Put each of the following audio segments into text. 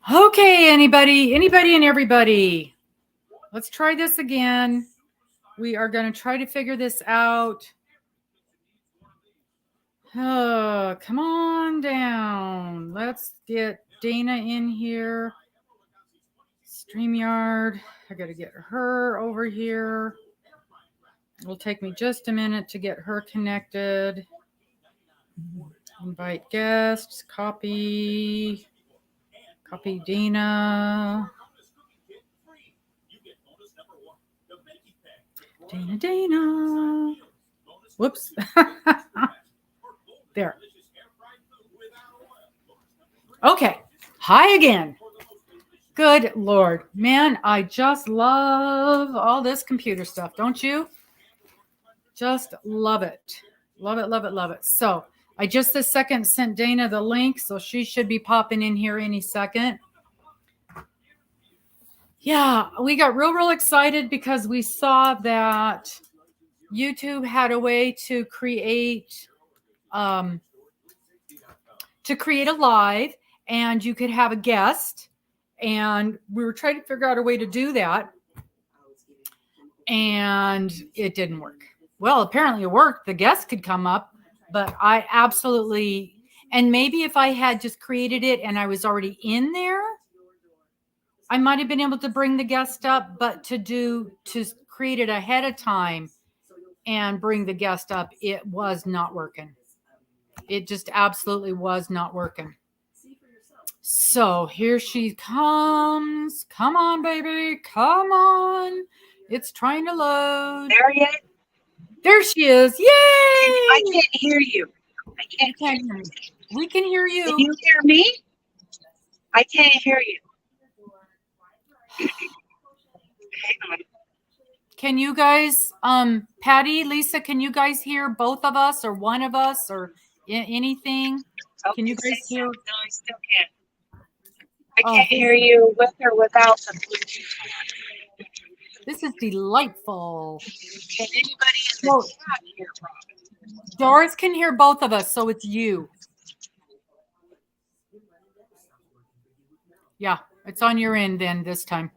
Okay, anybody and everybody. Let's try this again. We are going to try to figure this out. Oh, come on down. Let's get Dana in here. StreamYard. I got to get her over here. It'll take me just a minute to get her connected. Invite guests. Copy Dana. Dana. Whoops. There. Okay. Hi again. Good Lord. Man, I just love all this computer stuff. Don't you? Just love it. Love it, love it, love it. So I just this second sent Dana the link, so she should be popping in here any second. Yeah, we got real excited because we saw that YouTube had a way to create a live, and you could have a guest, and we were trying to figure out a way to do that, and it didn't work. Well, apparently it worked. The guest could come up, but I absolutely, and maybe if I had just created it and I was already in there, I might have been able to bring the guest up, but to create it ahead of time and bring the guest up, it was not working. It just absolutely was not working. So here she comes. Come on, baby. Come on. It's trying to load. There yet? There she is. Yay! I can't hear you. I can't hear you. We can hear you. Can you hear me? I can't hear you. Hang on. Can you guys, Patty, Lisa, can you guys hear both of us or one of us or anything? Can you guys hear? No, I still can't. I can't hear you with or without the Bluetooth. This is delightful. Can anybody in the chat hear Robbin? Doris can hear both of us, so it's you. Yeah, it's on your end then this time.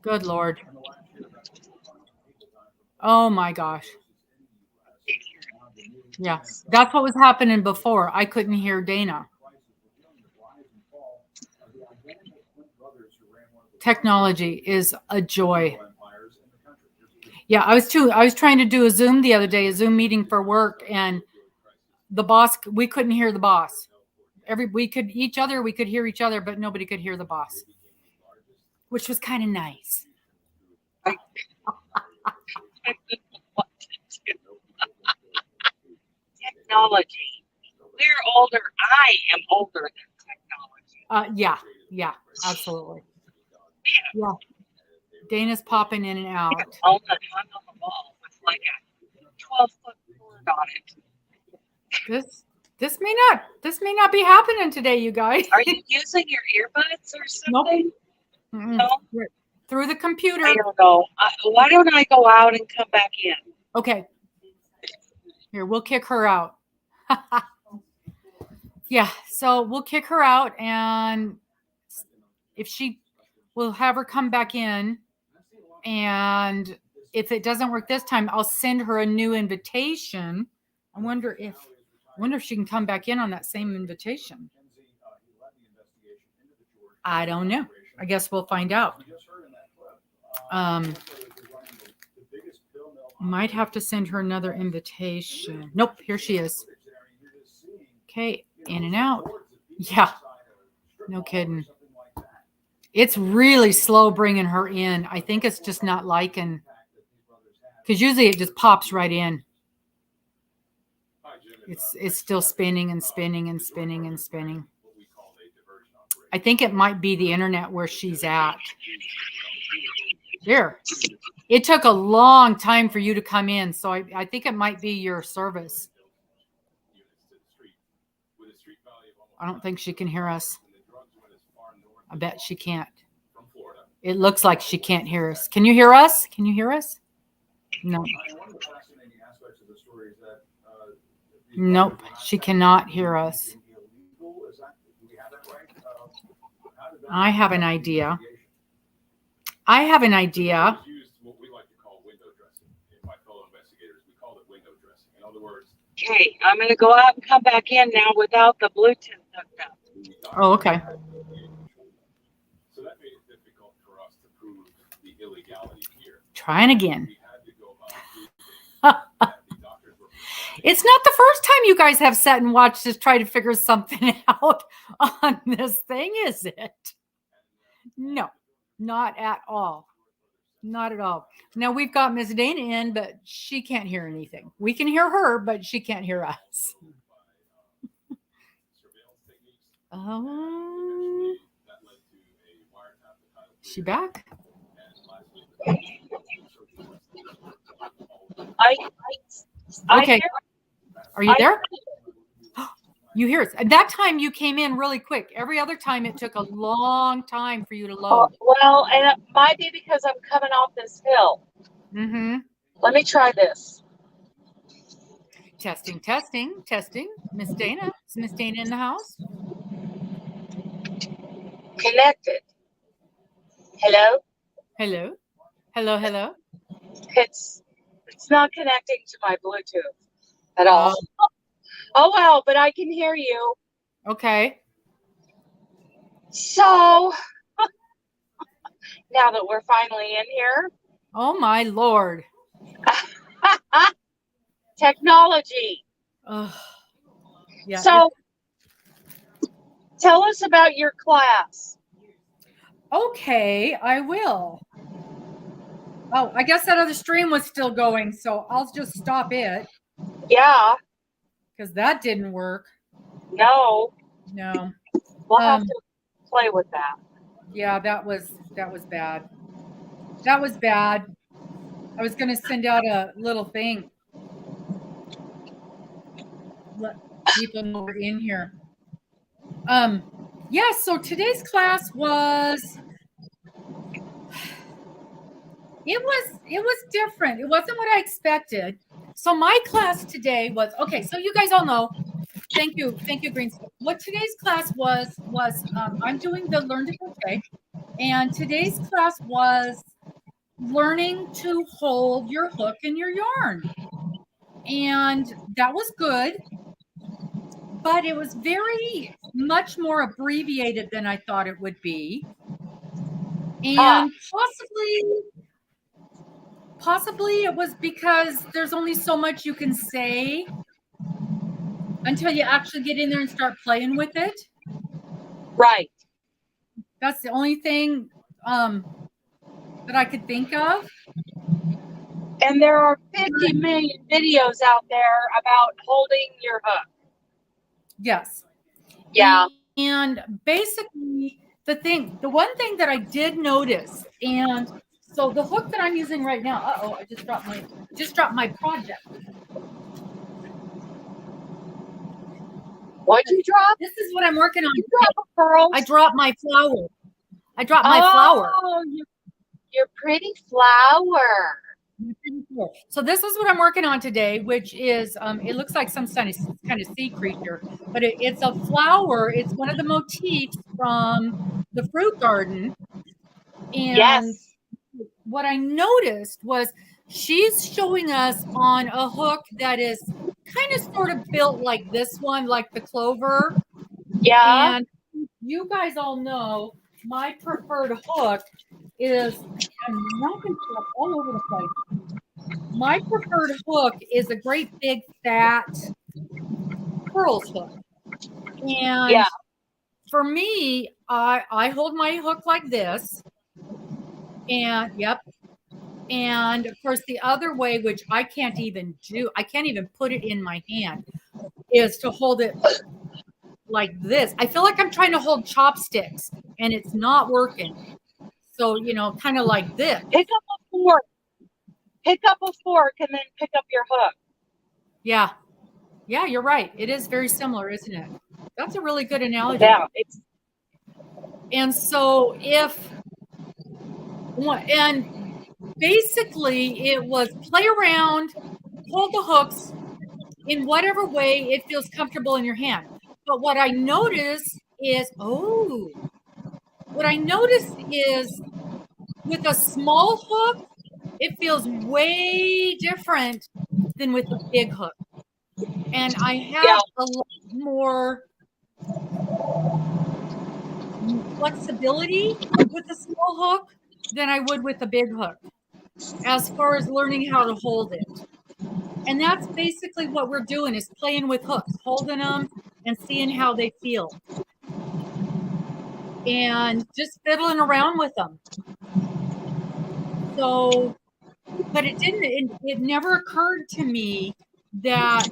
Good Lord. Oh my gosh. Yeah, that's what was happening before. I couldn't hear Dana. Technology is a joy. Yeah, I was trying to do a Zoom the other day, a Zoom meeting for work, and the boss, we couldn't hear the boss. We could hear each other, but nobody could hear the boss, which was kind of nice. Technology. We're older. I am older than technology. Yeah, absolutely. Yeah. Dana's popping in and out. Hung on the wall with like a 12-foot cord on it. This may not be happening today, you guys. Are you using your earbuds or something? Nope. No? Through the computer. I don't know. Why don't I go out and come back in? Okay. Here, we'll kick her out. Yeah, so we'll kick her out, and we'll have her come back in, and if it doesn't work this time, I'll send her a new invitation. I wonder if she can come back in on that same invitation. I don't know. I guess we'll find out. Might have to send her another invitation. Nope, here she is. Okay, in and out. Yeah, no kidding. It's really slow bringing her in. I think it's just not liking, because usually it just pops right in. It's still spinning and spinning and spinning and spinning. I think it might be the internet where she's at. There. It took a long time for you to come in, so I think it might be your service. I don't think she can hear us. I bet she can't. It looks like she can't hear us. Can you hear us? Can you hear us? No. Nope, she cannot hear us. I have an idea. I have an idea. Used what we like to call window dressing. And my fellow investigators, we call it window dressing. In other words, Okay, I'm going to go out and come back in now without the Bluetooth hooked up. Oh, okay. So that made it difficult for us to prove the illegality here. Trying again. We had to go about proving that the doctors were It's not the first time you guys have sat and watched us try to figure something out on this thing, is it? No, not at all. Not at all. Now we've got Miss Dana in, but she can't hear anything. We can hear her, but she can't hear us. surveillance techniques. Oh, That led to a wiretap the title she back? and last week. I Okay. hear- Are you I- there? You hear us. At that time you came in really quick. Every other time it took a long time for you to load. Well, and it might be because I'm coming off this hill. Mm-hmm. Let me try this. Testing, testing, testing. Miss Dana. Is Miss Dana in the house? Connected. Hello? Hello? Hello, hello? It's not connecting to my Bluetooth at all. Oh well, but I can hear you. Okay. So now that we're finally in here, Oh my Lord. technology. Ugh. Yeah. So tell us about your class. Okay, I will. Oh, I guess that other stream was still going, so I'll just stop it Yeah, because that didn't work. no, No. we'll have to play with that. Yeah, that was bad. That was bad. I was gonna send out a little thing. Let people know we're in here. Yeah, so today's class was it was different. It wasn't what I expected. So my class today was okay, so you guys all know. Thank you, Green. What today's class was I'm doing the Learn to Crochet, and today's class was learning to hold your hook in your yarn. And that was good, but it was very much more abbreviated than I thought it would be. And possibly it was because there's only so much you can say until you actually get in there and start playing with it. Right. That's the only thing that I could think of. And there are 50 million videos out there about holding your hook. Yes. Yeah. And basically the one thing that I did notice, and so the hook that I'm using right now, I just dropped my project. What'd you drop? This is what I'm working on. You drop a pearl? I dropped my flower. I dropped my flower. Oh, your pretty flower. So this is what I'm working on today, which is it looks like some kind of sea creature, but it's a flower. It's one of the motifs from the fruit garden. And Yes. what I noticed was she's showing us on a hook that is kind of sort of built like this one, like the clover. Yeah. And you guys all know my preferred hook is, I'm knocking stuff all over the place. My preferred hook is a great big fat pearls hook. And Yeah. for me, I hold my hook like this. And yep. And of course, the other way, which I can't even put it in my hand, is to hold it like this. I feel like I'm trying to hold chopsticks and it's not working. So, kind of like this. Pick up a fork. Pick up a fork and then pick up your hook. Yeah. Yeah, you're right. It is very similar, isn't it? That's a really good analogy. Yeah. And so and basically it was play around, hold the hooks in whatever way it feels comfortable in your hand. But what I noticed is, what I noticed is with a small hook, it feels way different than with a big hook. And I have a lot more flexibility with a small hook than I would with a big hook, as far as learning how to hold it. And that's basically what we're doing, is playing with hooks, holding them and seeing how they feel. And just fiddling around with them. So, but it never occurred to me that,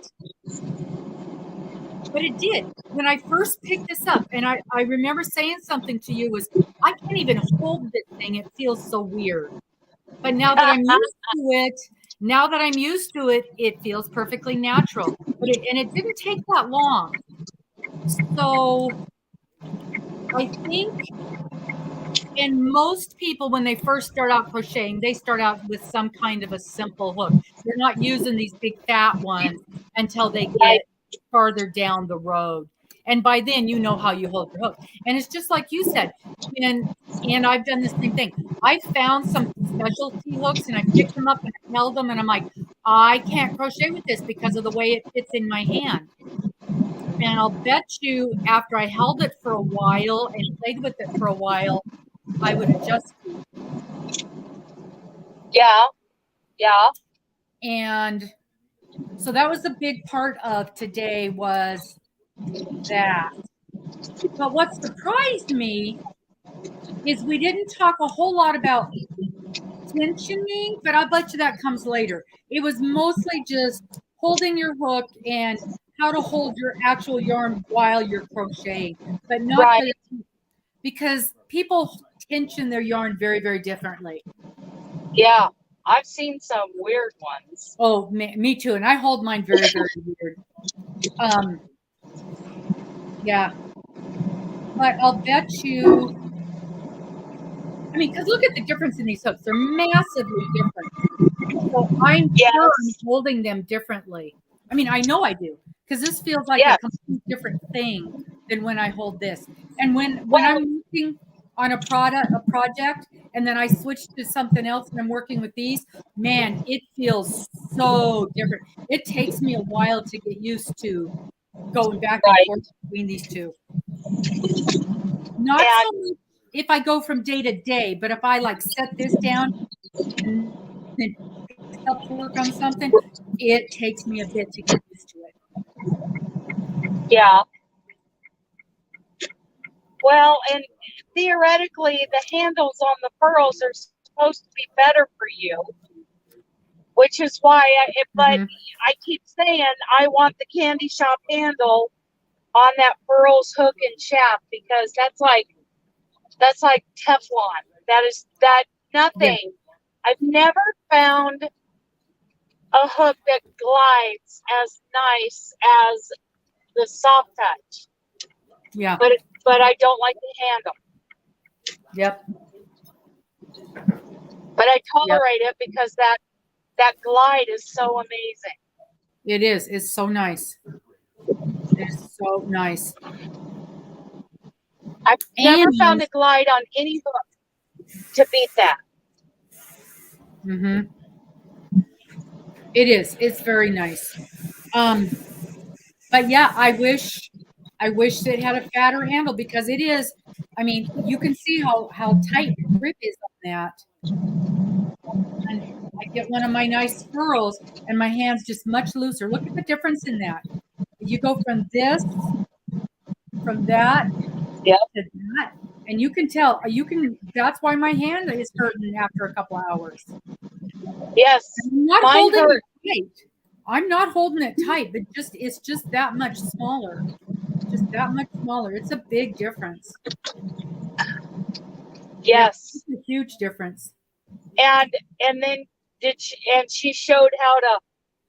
but it did. When I first picked this up, and I remember saying something to you, was, I can't even hold this thing. It feels so weird. But now that I'm used to it, it feels perfectly natural. But it didn't take that long. So I think, and most people, when they first start out crocheting, they start out with some kind of a simple hook. They're not using these big fat ones until they get farther down the road. And by then, you know how you hold your hook. And it's just like you said, and I've done the same thing. I found some specialty hooks and I picked them up and I held them, and I'm like, I can't crochet with this because of the way it fits in my hand. And I'll bet you, after I held it for a while and played with it for a while, I would adjust. Yeah. And so that was a big part of today, was that. But what surprised me is we didn't talk a whole lot about tensioning, but I'll bet you that comes later. It was mostly just holding your hook and how to hold your actual yarn while you're crocheting, but not because people tension their yarn very, very differently. Yeah, I've seen some weird ones. Oh, me too. And I hold mine very, very weird. Yeah. But I'll bet you, I mean, because look at the difference in these hooks. They're massively different. So I'm sure I'm holding them differently. I mean, I know I do, because this feels like a completely different thing than when I hold this. And when I'm working on a project, and then I switch to something else and I'm working with these, man, it feels so different. It takes me a while to get used to going back and forth between these two. Not so much if I go from day to day, but if I like set this down and then pick up to work on something, it takes me a bit to get used to it. Yeah. Well, and theoretically, the handles on the pearls are supposed to be better for you, which is why I keep saying I want the candy shop handle on that pearls hook and shaft, because that's like Teflon. That nothing. Yeah. I've never found a hook that glides as nice as the soft touch. Yeah. But I don't like the handle. Yep. But I tolerate it because that glide is so amazing. It is. It's so nice. It's so nice. I've never found a glide on any hook to beat that. Mm-hmm. It is. It's very nice. But yeah, I wish it had a fatter handle, because it is. I mean, you can see how tight the grip is on that. And I get one of my nice furls, and my hand's just much looser. Look at the difference in that. You go from that to that, and you can tell. That's why my hand is hurting after a couple of hours. Yes, I'm not holding it tight. I'm not holding it tight, but it's just that much smaller. Just that much smaller. It's a big difference. Yes, it's a huge difference. And then she showed how to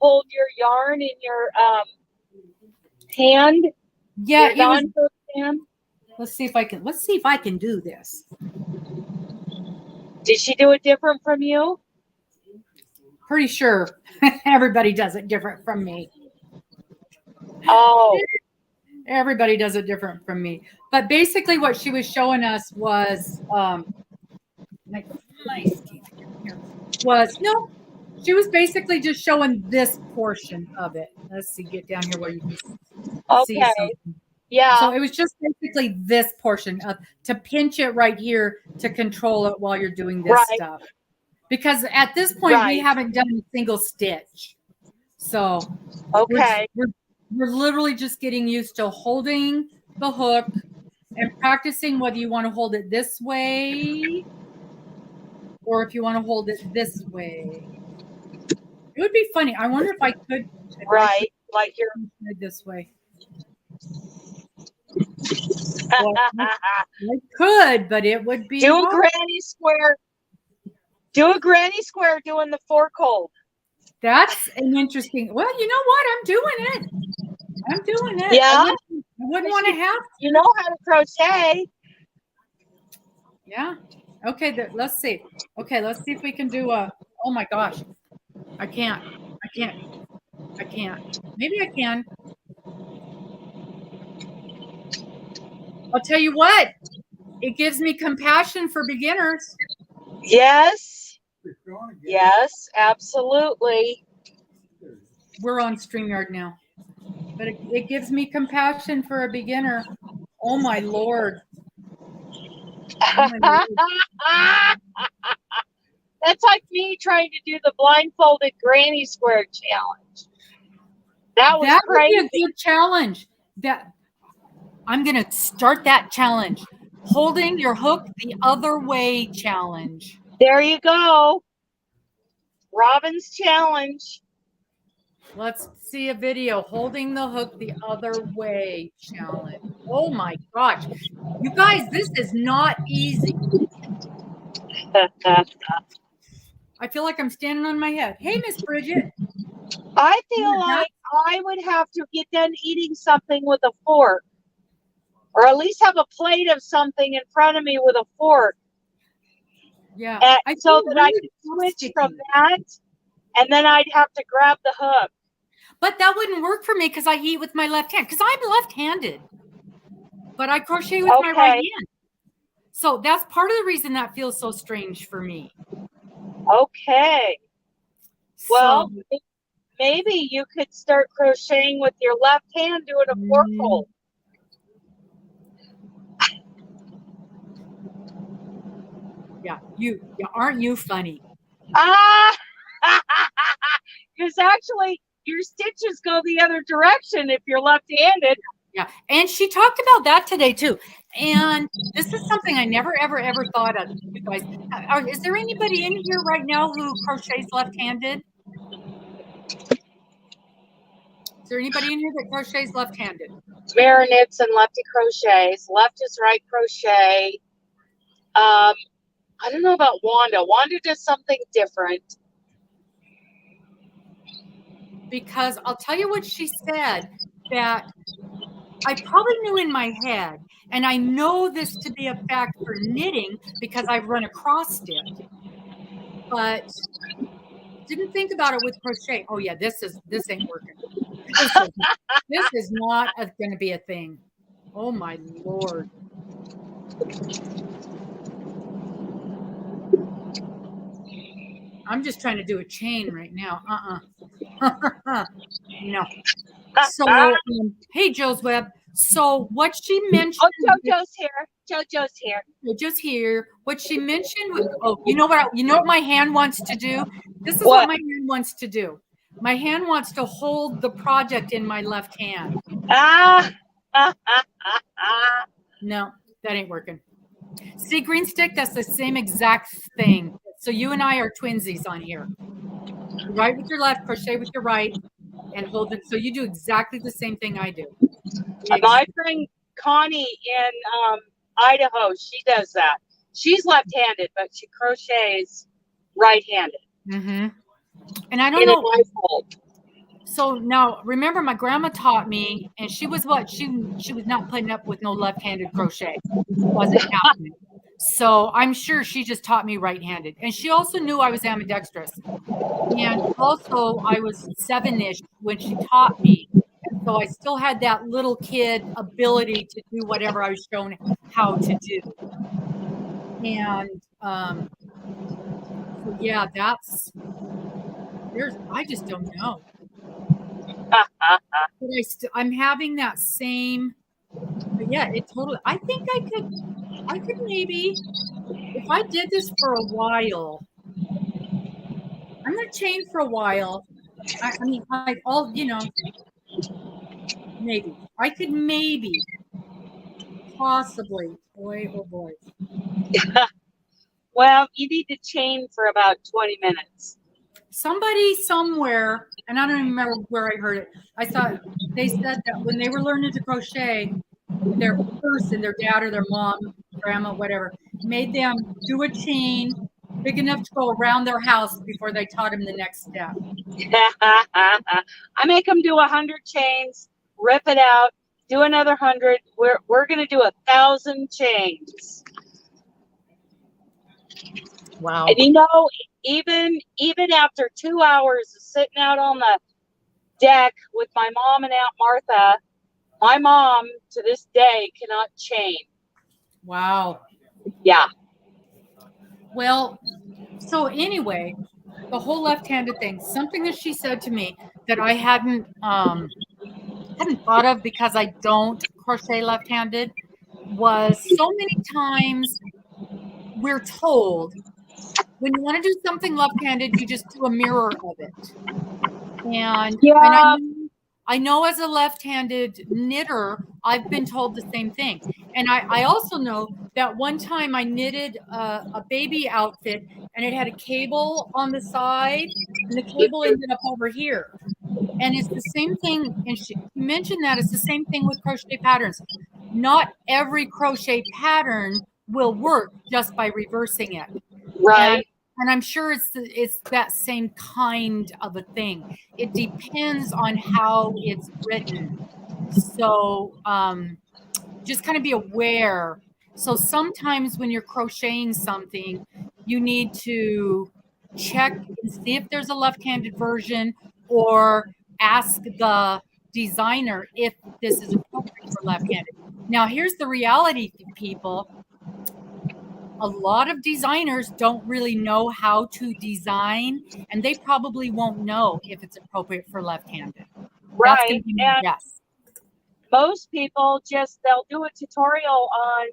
hold your yarn in your hand. Yeah, your hand. Let's see if I can do this. Did she do it different from you? Pretty sure everybody does it different from me. Oh. Everybody does it different from me. But basically what she was showing us was, she was basically just showing this portion of it. Let's see, get down here where you can see Okay. something. Yeah. So it was just basically this portion to pinch it right here to control it while you're doing this stuff. Because at this point, we haven't done a single stitch. So okay. We're literally just getting used to holding the hook and practicing whether you want to hold it this way or if you want to hold it this way. It would be funny. I wonder if I could. Like you're this way. Well, I could, but it would be do hard. a granny square. Do a granny square doing the fork hold. That's an interesting. Well, you know what? I'm doing it. Yeah. I wouldn't want to have. You know how to crochet. Yeah. Okay. Let's see. Okay. Let's see if we can do a. Oh my gosh. I can't. Maybe I can. I'll tell you what. It gives me compassion for beginners. Yes. Yes, absolutely. We're on StreamYard now. But it gives me compassion for a beginner. Oh my Lord. That's like me trying to do the blindfolded granny square challenge. That was crazy. Would be a good challenge. I'm going to start that challenge. Holding your hook the other way challenge. There you go. Robbin's challenge. Let's see a video. Holding the hook the other way challenge. Oh my gosh. You guys, this is not easy. I feel like I'm standing on my head. Hey, Miss Bridget. I feel like I would have to get done eating something with a fork. Or at least have a plate of something in front of me with a fork. Yeah. So that I could switch from that. And then I'd have to grab the hook. But that wouldn't work for me because I eat with my left hand. Because I'm left-handed. But I crochet with my right hand. So that's part of the reason that feels so strange for me. Okay. Well, maybe you could start crocheting with your left hand doing a fork hold. Yeah, aren't you funny? Because actually your stitches go the other direction if you're left-handed. Yeah, and she talked about that today too. And this is something I never, ever thought of, you guys. Is there anybody in here right now who crochets left-handed? Is there anybody in here that crochets left-handed? Marinets and lefty crochets. Left is right crochet. I don't know about Wanda. Wanda does something different. Because I'll tell you what she said, that I probably knew in my head, and I know this to be a fact for knitting because I've run a cross stitch, but didn't think about it with crochet. Oh yeah, this ain't working. This is not going to be a thing. Oh my Lord. I'm just trying to do a chain right now. No. So, hey, Joe's Web. So what she mentioned. Oh, JoJo's here. JoJo's here. What she mentioned was, you know what my hand wants to do? This is what my hand wants to do. My hand wants to hold the project in my left hand. No, that ain't working. See, green stick, that's the same exact thing. So you and I are twinsies on here. Right with your left, crochet with your right, and hold it. So you do exactly the same thing I do. My friend Connie in Idaho, she does that. She's left-handed, but she crochets right-handed. Mm-hmm. And I don't know. Blindfold. So now, remember, my grandma taught me, and she was she was not putting up with no left-handed crochet. It wasn't happening. So I'm sure she just taught me right-handed. And she also knew I was ambidextrous. And also I was 7-ish when she taught me. And So I still had that little kid ability to do whatever I was shown how to do. And so yeah, I just don't know. But I'm having that same, but yeah, it totally, I think I could maybe, if I did this for a while, I'm going to chain for a while. I mean, maybe I could possibly, boy, oh boy. Well, you need to chain for about 20 minutes. Somebody somewhere, and I don't even remember where I heard it. They said that when they were learning to crochet, their dad or their mom, grandma, whatever, made them do a chain big enough to go around their house before they taught them the next step. I make them do 100 chains, rip it out, do another 100. We're going to do 1,000 chains. Wow. And even after 2 hours of sitting out on the deck with my mom and Aunt Martha, my mom to this day cannot chain. Wow. Yeah. Well, so anyway, the whole left-handed thing, something that she said to me that I hadn't thought of because I don't crochet left-handed, was so many times we're told when you want to do something left-handed, you just do a mirror of it. And I know as a left-handed knitter, I've been told the same thing. And I also know that one time I knitted a baby outfit and it had a cable on the side and the cable ended up over here. And it's the same thing. And she mentioned that it's the same thing with crochet patterns. Not every crochet pattern will work just by reversing it. Right. And I'm sure it's that same kind of a thing. It depends on how it's written. So just kind of be aware. So sometimes when you're crocheting something, you need to check and see if there's a left-handed version, or ask the designer if this is appropriate for left-handed. Now, here's the reality, people. A lot of designers don't really know how to design, and they probably won't know if it's appropriate for left-handed. Right. Yes. Most people they'll do a tutorial on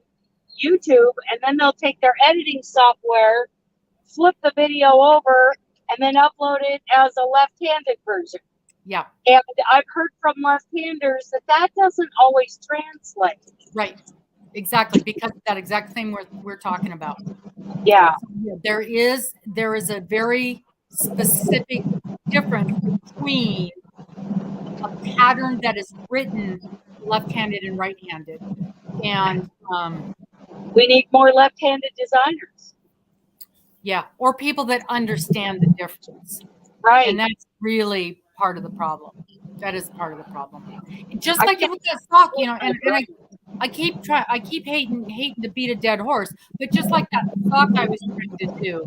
YouTube and then they'll take their editing software, flip the video over, and then upload it as a left-handed version. Yeah. And I've heard from left-handers that doesn't always translate. Right. Exactly, because that exact thing we're talking about. Yeah. There is a very specific difference between a pattern that is written left-handed and right-handed. And we need more left-handed designers. Yeah, or people that understand the difference. Right. And that's really part of the problem. That is part of the problem. Just like with that sock, and I keep hating to beat a dead horse, but just like that sock I was trying to do,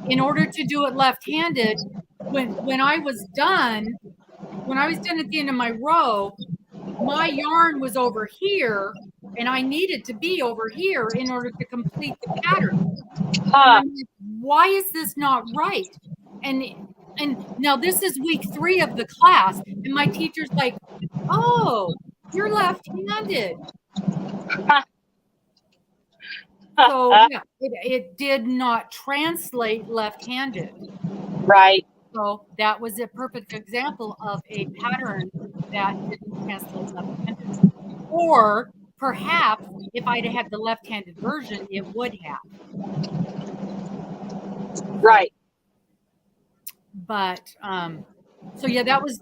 in order to do it left-handed, when I was done at the end of my row, my yarn was over here, and I needed to be over here in order to complete the pattern. Why is this not right? And now this is week 3 of the class, and my teacher's like, "Oh, you're left-handed." So yeah, it did not translate left-handed. Right. So that was a perfect example of a pattern that didn't translate left-handed. Or perhaps if I'd had the left-handed version, it would have. Right. But so yeah, that was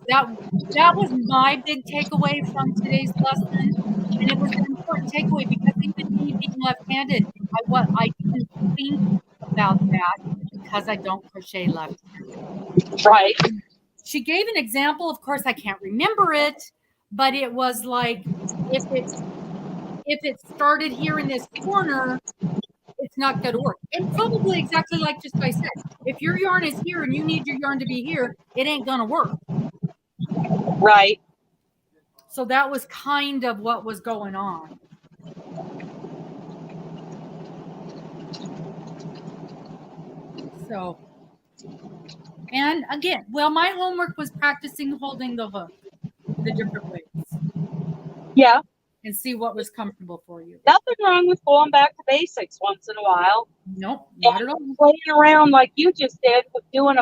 my big takeaway from today's lesson, and it was an important takeaway because even me being left-handed, I didn't think about that because I don't crochet left-handed. Right. She gave an example. Of course, I can't remember it, but it was like if it started here in this corner, it's not going to work. And probably exactly like just I said, if your yarn is here and you need your yarn to be here, it ain't going to work. Right. So that was kind of what was going on. So, and again, well, my homework was practicing holding the hook the different ways. Yeah. And see what was comfortable for you. Nothing wrong with going back to basics once in a while. Nope, not at all. Playing around like you just did with doing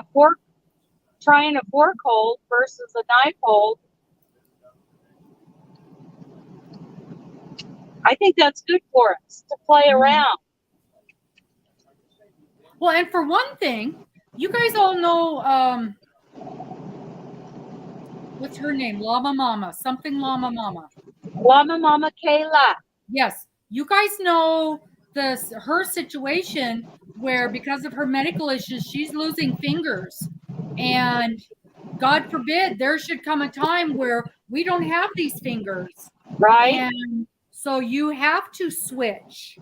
trying a fork hold versus a knife hold. I think that's good for us to play around. Well, and for one thing, you guys all know, what's her name? Llama Mama, something Llama Mama. Llama Mama Kayla. Yes, you guys know her situation where because of her medical issues, she's losing fingers. And God forbid there should come a time where we don't have these fingers. Right. And so you have to switch.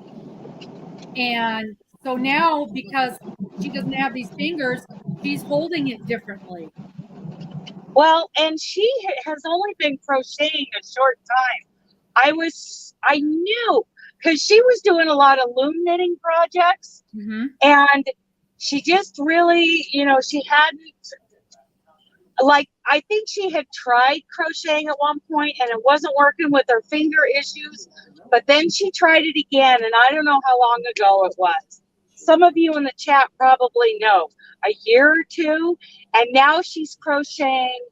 And so now, because she doesn't have these fingers, she's holding it differently. Well, and she has only been crocheting a short time. I knew, because she was doing a lot of loom knitting projects, and she just really, she hadn't, I think she had tried crocheting at one point and it wasn't working with her finger issues, but then she tried it again, and I don't know how long ago it was. Some of you in the chat probably know, a year or two, and now she's crocheting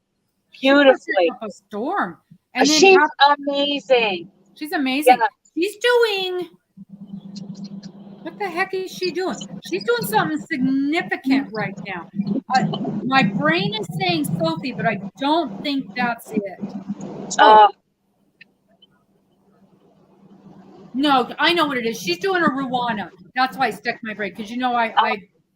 beautifully. A storm. And she's amazing. She's amazing. Yeah. She's doing, what the heck is she doing? She's doing something significant right now. My brain is saying Sophie, but I don't think that's it. No, I know what it is. She's doing a Ruana. That's why I stuck my brain, because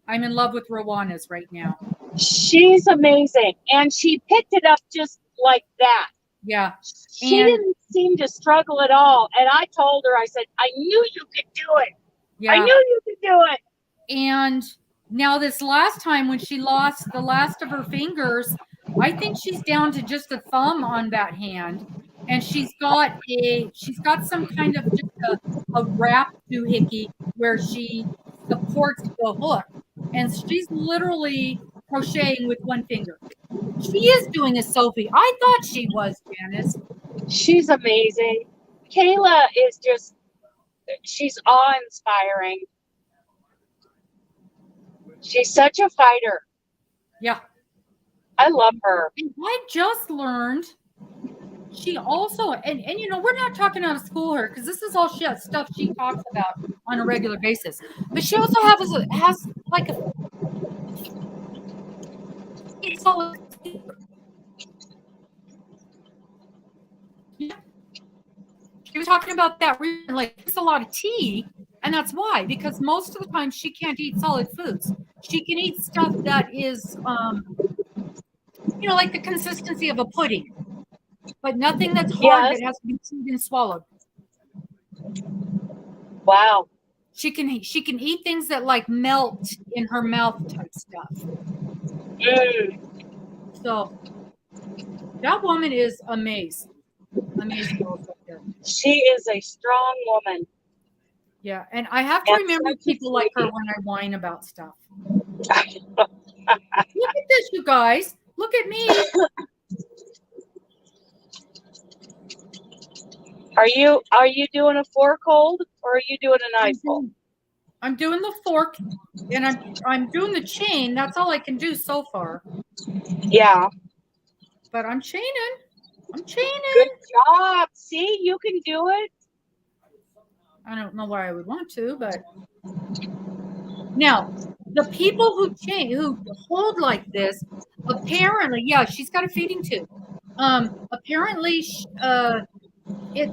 I'm in love with Ruanas right now. She's amazing, and she picked it up just like that. Yeah. She didn't seem to struggle at all, and I told her, I said, I knew you could do it. Yeah. I knew you could do it. And now this last time when she lost the last of her fingers, I think she's down to just a thumb on that hand. And she's got some kind of just a wrap doohickey where she supports the hook. And she's literally crocheting with one finger. She is doing a Sophie. I thought she was, Janice. She's amazing. Kayla is just, she's awe-inspiring. She's such a fighter. Yeah. I love her. I just learned she also, and we're not talking out of school here, because this is all stuff she talks about on a regular basis. But she also has like a solid. Yeah. She was talking about that, like, it's a lot of tea, and that's why, because most of the time she can't eat solid foods. She can eat stuff that is, like the consistency of a pudding, but nothing that's hard that has to be chewed and swallowed. Wow. She can eat things that like melt in her mouth type stuff. So that woman is amazing. Amazing. She is a strong woman. Yeah, and I have to remember people like her when I whine about stuff. Look at this, you guys. Look at me. Are you doing a fork hold, or are you doing a knife hold? I'm doing the fork, and I'm doing the chain. That's all I can do so far. Yeah. But I'm chaining. Good job. See, you can do it. I don't know why I would want to, but now the people who hold like this, apparently, she's got a feeding tube. Apparently,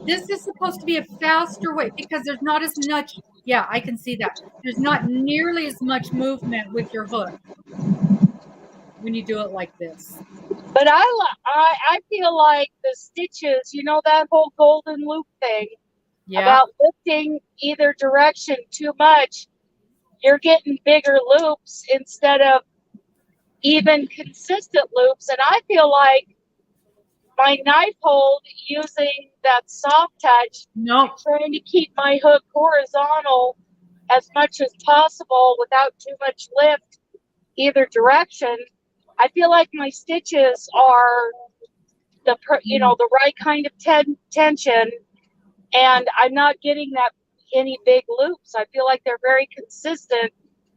this is supposed to be a faster way because there's not as much. Yeah, I can see that. There's not nearly as much movement with your hook when you do it like this. But I feel like the stitches, that whole golden loop thing about lifting either direction too much, you're getting bigger loops instead of even consistent loops. And I feel like my knife hold using that soft touch, Nope. trying to keep my hook horizontal as much as possible without too much lift either direction. I feel like my stitches are the right kind of tension, and I'm not getting that any big loops. I feel like they're very consistent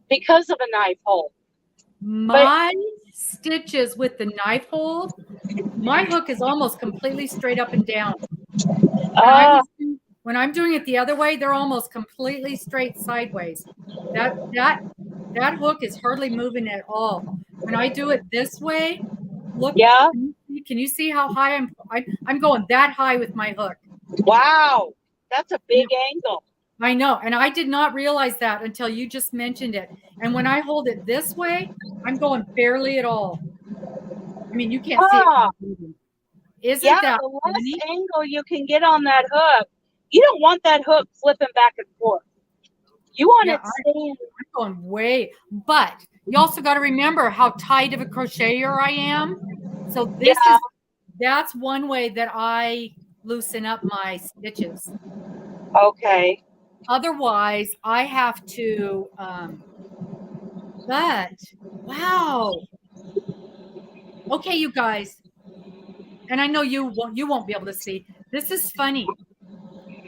because of a knife hold. My stitches with the knife hold, my hook is almost completely straight up and down. When I'm doing it the other way, they're almost completely straight sideways. That hook is hardly moving at all. When I do it this way, look. Yeah. Can you see how high I'm going that high with my hook? Wow, that's a big angle. I know, and I did not realize that until you just mentioned it. And when I hold it this way, I'm going barely at all. I mean, you can't see it. Isn't that the less funny? angle you can get on that hook, you don't want that hook flipping back and forth. You want it staying. I'm going way, but you also got to remember how tight of a crocheter I am. So that's one way that I loosen up my stitches. Okay. Otherwise, I have to. But wow. Okay, you guys, and I know you won't be able to see. This is funny.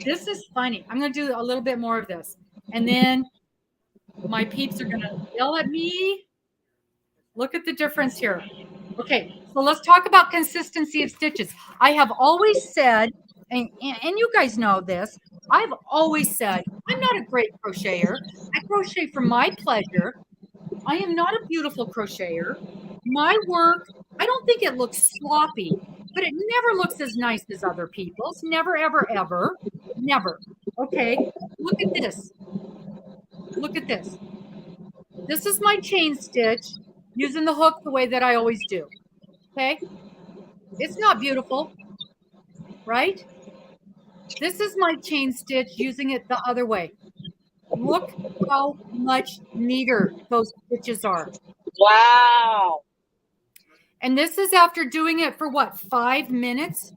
This is funny. I'm going to do a little bit more of this, and then my peeps are going to yell at me. Look at the difference here. Okay, so let's talk about consistency of stitches. I have always said, and you guys know this, I've always said, I'm not a great crocheter. I crochet for my pleasure. I am not a beautiful crocheter. My work, I don't think it looks sloppy, but it never looks as nice as other people's. Never, ever, ever. Never. Okay, look at this. Look at this. This is my chain stitch using the hook the way that I always do. Okay? It's not beautiful, right? This is my chain stitch using it the other way. Look how much neater those stitches are. Wow. And this is after doing it for what, 5 minutes?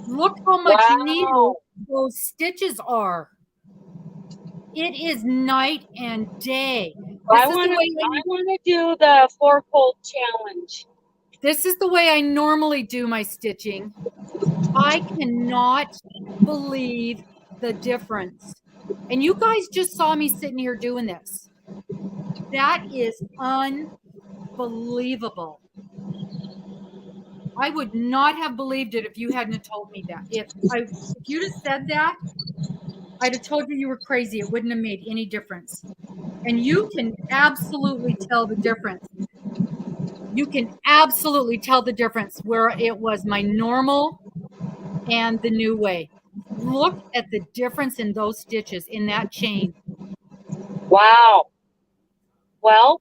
Look how much neater those stitches are. It is night and day. I want to do the 4-fold challenge. This is the way I normally do my stitching. I cannot believe the difference. And you guys just saw me sitting here doing this. That is unbelievable. I would not have believed it if you hadn't told me that. If you'd have said that, I'd have told you were crazy. It wouldn't have made any difference. And you can absolutely tell the difference. You can absolutely tell the difference where it was my normal and the new way. Look at the difference in those stitches in that chain. Wow. Well,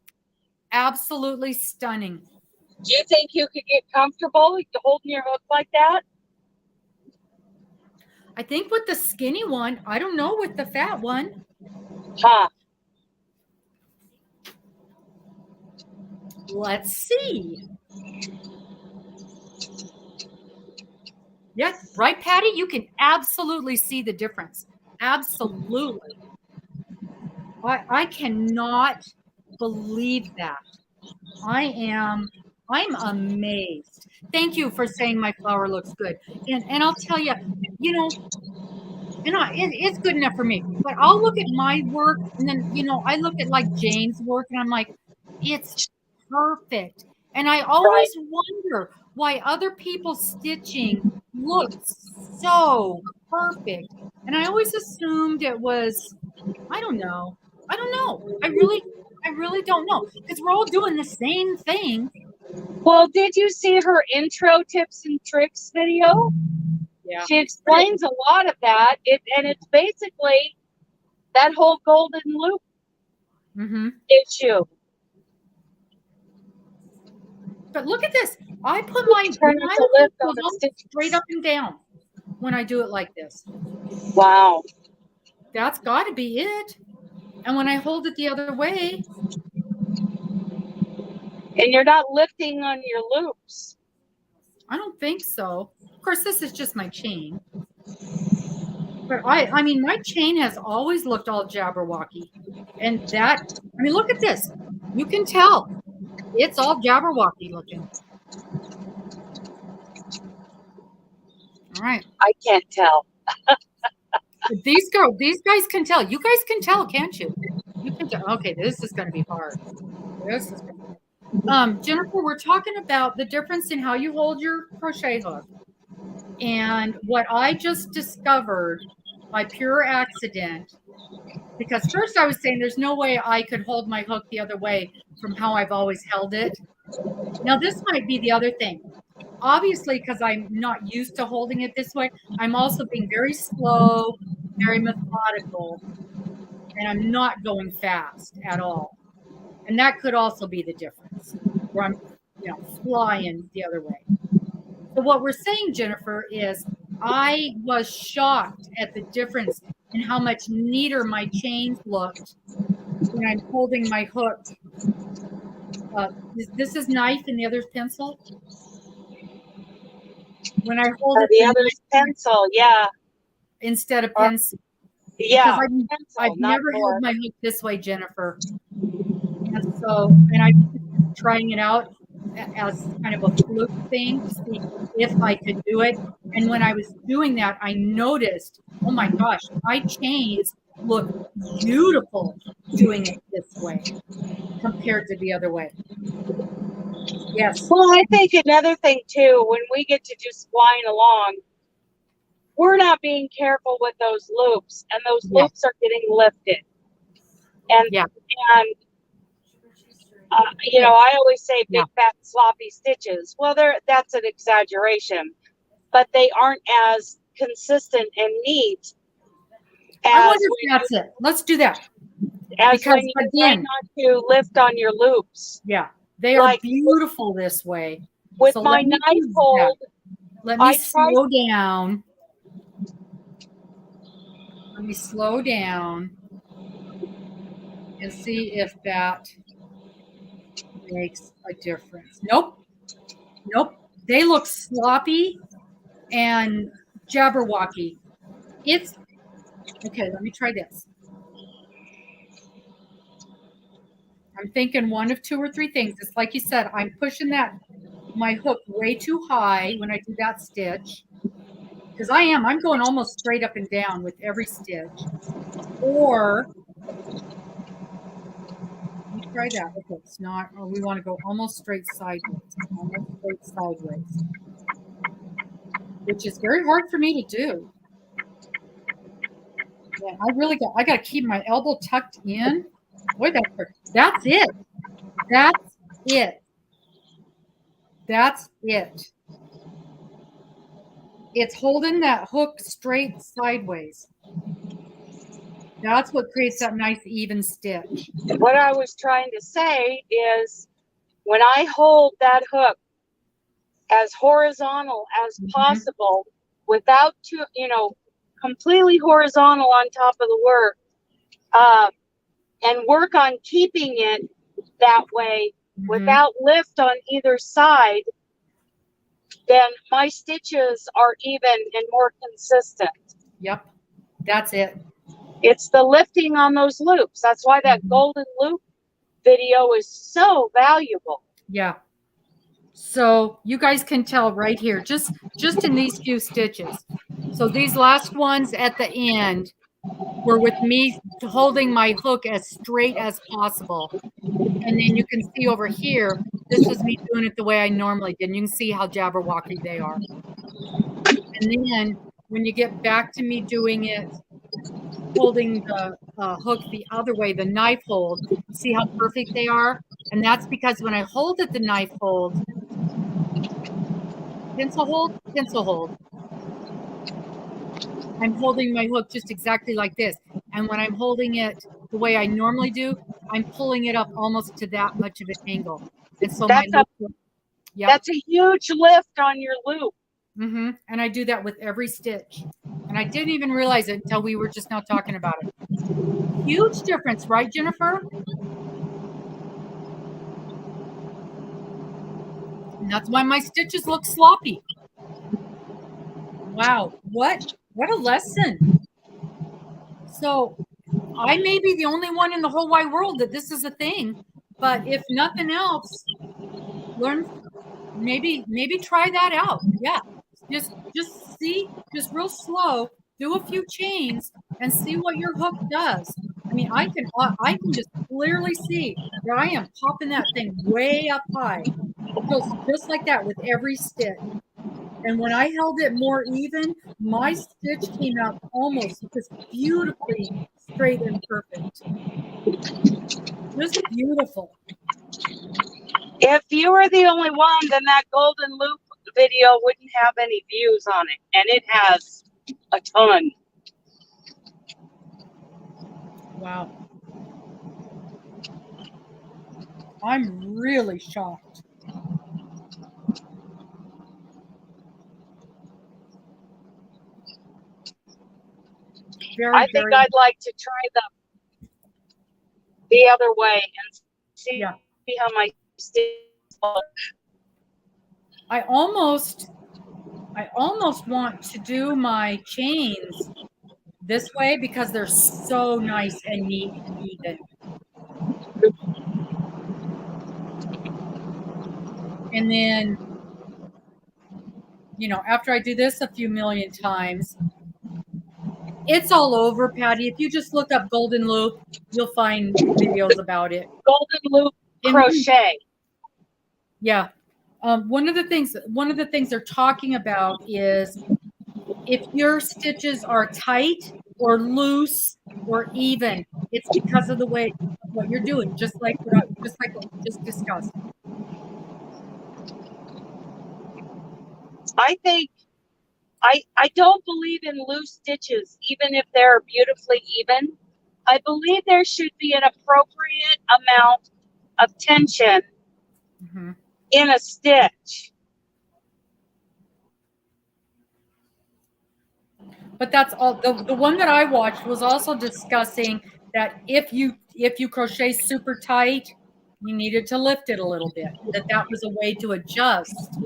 absolutely stunning. Do you think you could get comfortable holding your hook like that? I think with the skinny one, I don't know with the fat one. Huh. Let's see. Yes, right, Patty? You can absolutely see the difference. Absolutely. I cannot believe that. I'm amazed. Thank you for saying my flower looks good. And I'll tell you, it's good enough for me. But I'll look at my work, and then, I look at like Jane's work, and I'm like, it's perfect. And I always wonder why other people's stitching looks so perfect. And I always assumed it was, I don't know. I really don't know, because we're all doing the same thing. Well, did you see her intro tips and tricks video? Yeah. She explains a lot of that. It's basically that whole golden loop issue. But look at this. I put my straight up and down when I do it like this. Wow. That's got to be it. And when I hold it the other way. And you're not lifting on your loops. I don't think so. course, this is just my chain. But I mean, my chain has always looked all Jabberwocky. And that, I mean, look at this. You can tell it's all Jabberwocky looking. All right. I can't tell. These guys can tell. You guys can tell, can't you? You can tell. Okay, this is going to be hard. This is going to be hard. Jennifer, we're talking about the difference in how you hold your crochet hook. And what I just discovered by pure accident, because first I was saying there's no way I could hold my hook the other way from how I've always held it. Now, this might be the other thing. Obviously, because I'm not used to holding it this way, I'm also being very slow, very methodical, and I'm not going fast at all. And that could also be the difference, where I'm, flying the other way. So what we're saying, Jennifer, is I was shocked at the difference in how much neater my chains looked when I'm holding my hook. This is knife and the other's pencil. When I hold it, the other's pencil, yeah. Instead of pencil. Yeah. I've never held my hook this way, Jennifer. And I'm trying it out as kind of a fluke thing to see if I could do it. And when I was doing that, I noticed, oh my gosh, my chains look beautiful doing it this way compared to the other way. Yes. Well, I think another thing too, when we get to just flying along, we're not being careful with those loops, and those loops are getting lifted. And I always say big fat sloppy stitches. Well, that's an exaggeration, but they aren't as consistent and neat. I wonder if that's it. Let's do that. As when you try not to lift on your loops. Yeah, they are beautiful this way. With my knife hold, let me slow down. Let me slow down and see if that makes a difference. Nope. They look sloppy and Jabberwocky. Okay, let me try this. I'm thinking one of two or three things. It's like you said, I'm pushing my hook way too high when I do that stitch. Because I'm going almost straight up and down with every stitch. Or, let me try that. Okay, it's not, we want to go almost straight sideways. Which is very hard for me to do. Yeah, I got to keep my elbow tucked in. Boy, that's it. That's it. It's holding that hook straight sideways. That's what creates that nice even stitch. What I was trying to say is when I hold that hook as horizontal as possible without completely horizontal on top of the work, and work on keeping it that way without lift on either side, then my stitches are even and more consistent. Yep, that's it. It's the lifting on those loops. That's why that golden loop video is so valuable. Yeah. So you guys can tell right here, just in these few stitches. So these last ones at the end were with me holding my hook as straight as possible. And then you can see over here, this is me doing it the way I normally did. And you can see how Jabberwocky they are. And then when you get back to me doing it, holding the hook the other way, the knife hold, see how perfect they are? And that's because when I hold it the knife hold, pencil hold, I'm holding my hook just exactly like this. And when I'm holding it the way I normally do, I'm pulling it up almost to that much of an angle. And so that's a huge lift on your loop. And I do that with every stitch. And I didn't even realize it until we were just now talking about it. Huge difference, right, Jennifer? And that's why my stitches look sloppy. Wow, what a lesson. So I may be the only one in the whole wide world that this is a thing, but if nothing else, learn, maybe try that out. Yeah. Just see, just real slow, do a few chains and see what your hook does. I mean, I can just clearly see that I am popping that thing way up high. It goes just like that with every stitch. And when I held it more even, my stitch came out almost just beautifully straight and perfect. Just beautiful. If you were the only one, then that golden loop video wouldn't have any views on it. And it has a ton. Wow. I'm really shocked. Very, I think I'd like to try the other way and see how my stitch look. I almost want to do my chains this way because they're so nice and neat and even. And then, you know, after I do this a few million times, it's all over, Patty. If you just look up golden loop, you'll find videos about it. Golden loop crochet. Yeah. One of the things they're talking about is if your stitches are tight or loose or even, it's because of the way what you're doing, just like what we just discussed. I think I don't believe in loose stitches, even if they're beautifully even. I believe there should be an appropriate amount of tension in a stitch. But that's all. The one that I watched was also discussing that if you crochet super tight, you needed to lift it a little bit. That was a way to adjust.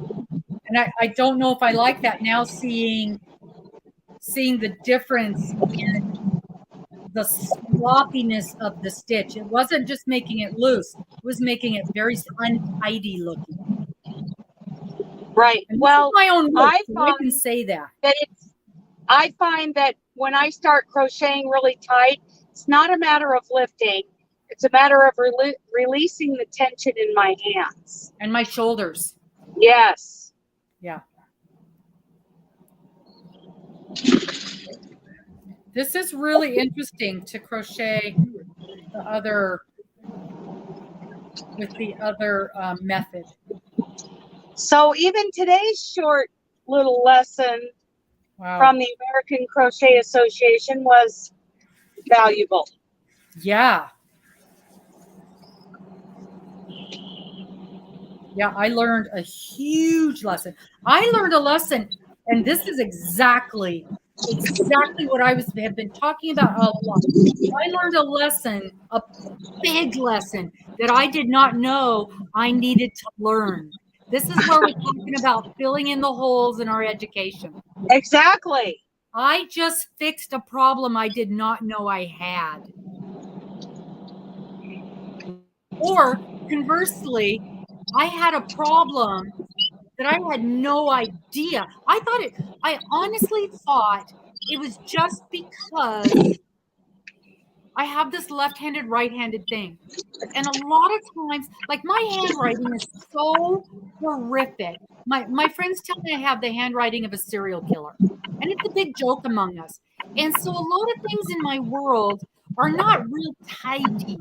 And I don't know if I like that now, seeing the difference in the sloppiness of the stitch. It wasn't just making it loose; it was making it very untidy looking. Right. And well, my own look, I so I can say that. I find that when I start crocheting really tight, it's not a matter of lifting. It's a matter of releasing the tension in my hands. And my shoulders. Yes. Yeah. This is really interesting to crochet with the other method. So even today's short little lesson from the American Crochet Association was valuable. Yeah. Yeah, I learned a huge lesson. I learned a lesson, and this is exactly what I have been talking about all along. I learned a lesson, a big lesson that I did not know I needed to learn. This is where we're talking about filling in the holes in our education. Exactly. I just fixed a problem I did not know I had. Or conversely, I had a problem that I had no idea. I honestly thought it was just because I have this left-handed, right-handed thing. And a lot of times, like my handwriting is so horrific. My friends tell me I have the handwriting of a serial killer. And it's a big joke among us. And so a lot of things in my world are not real tidy.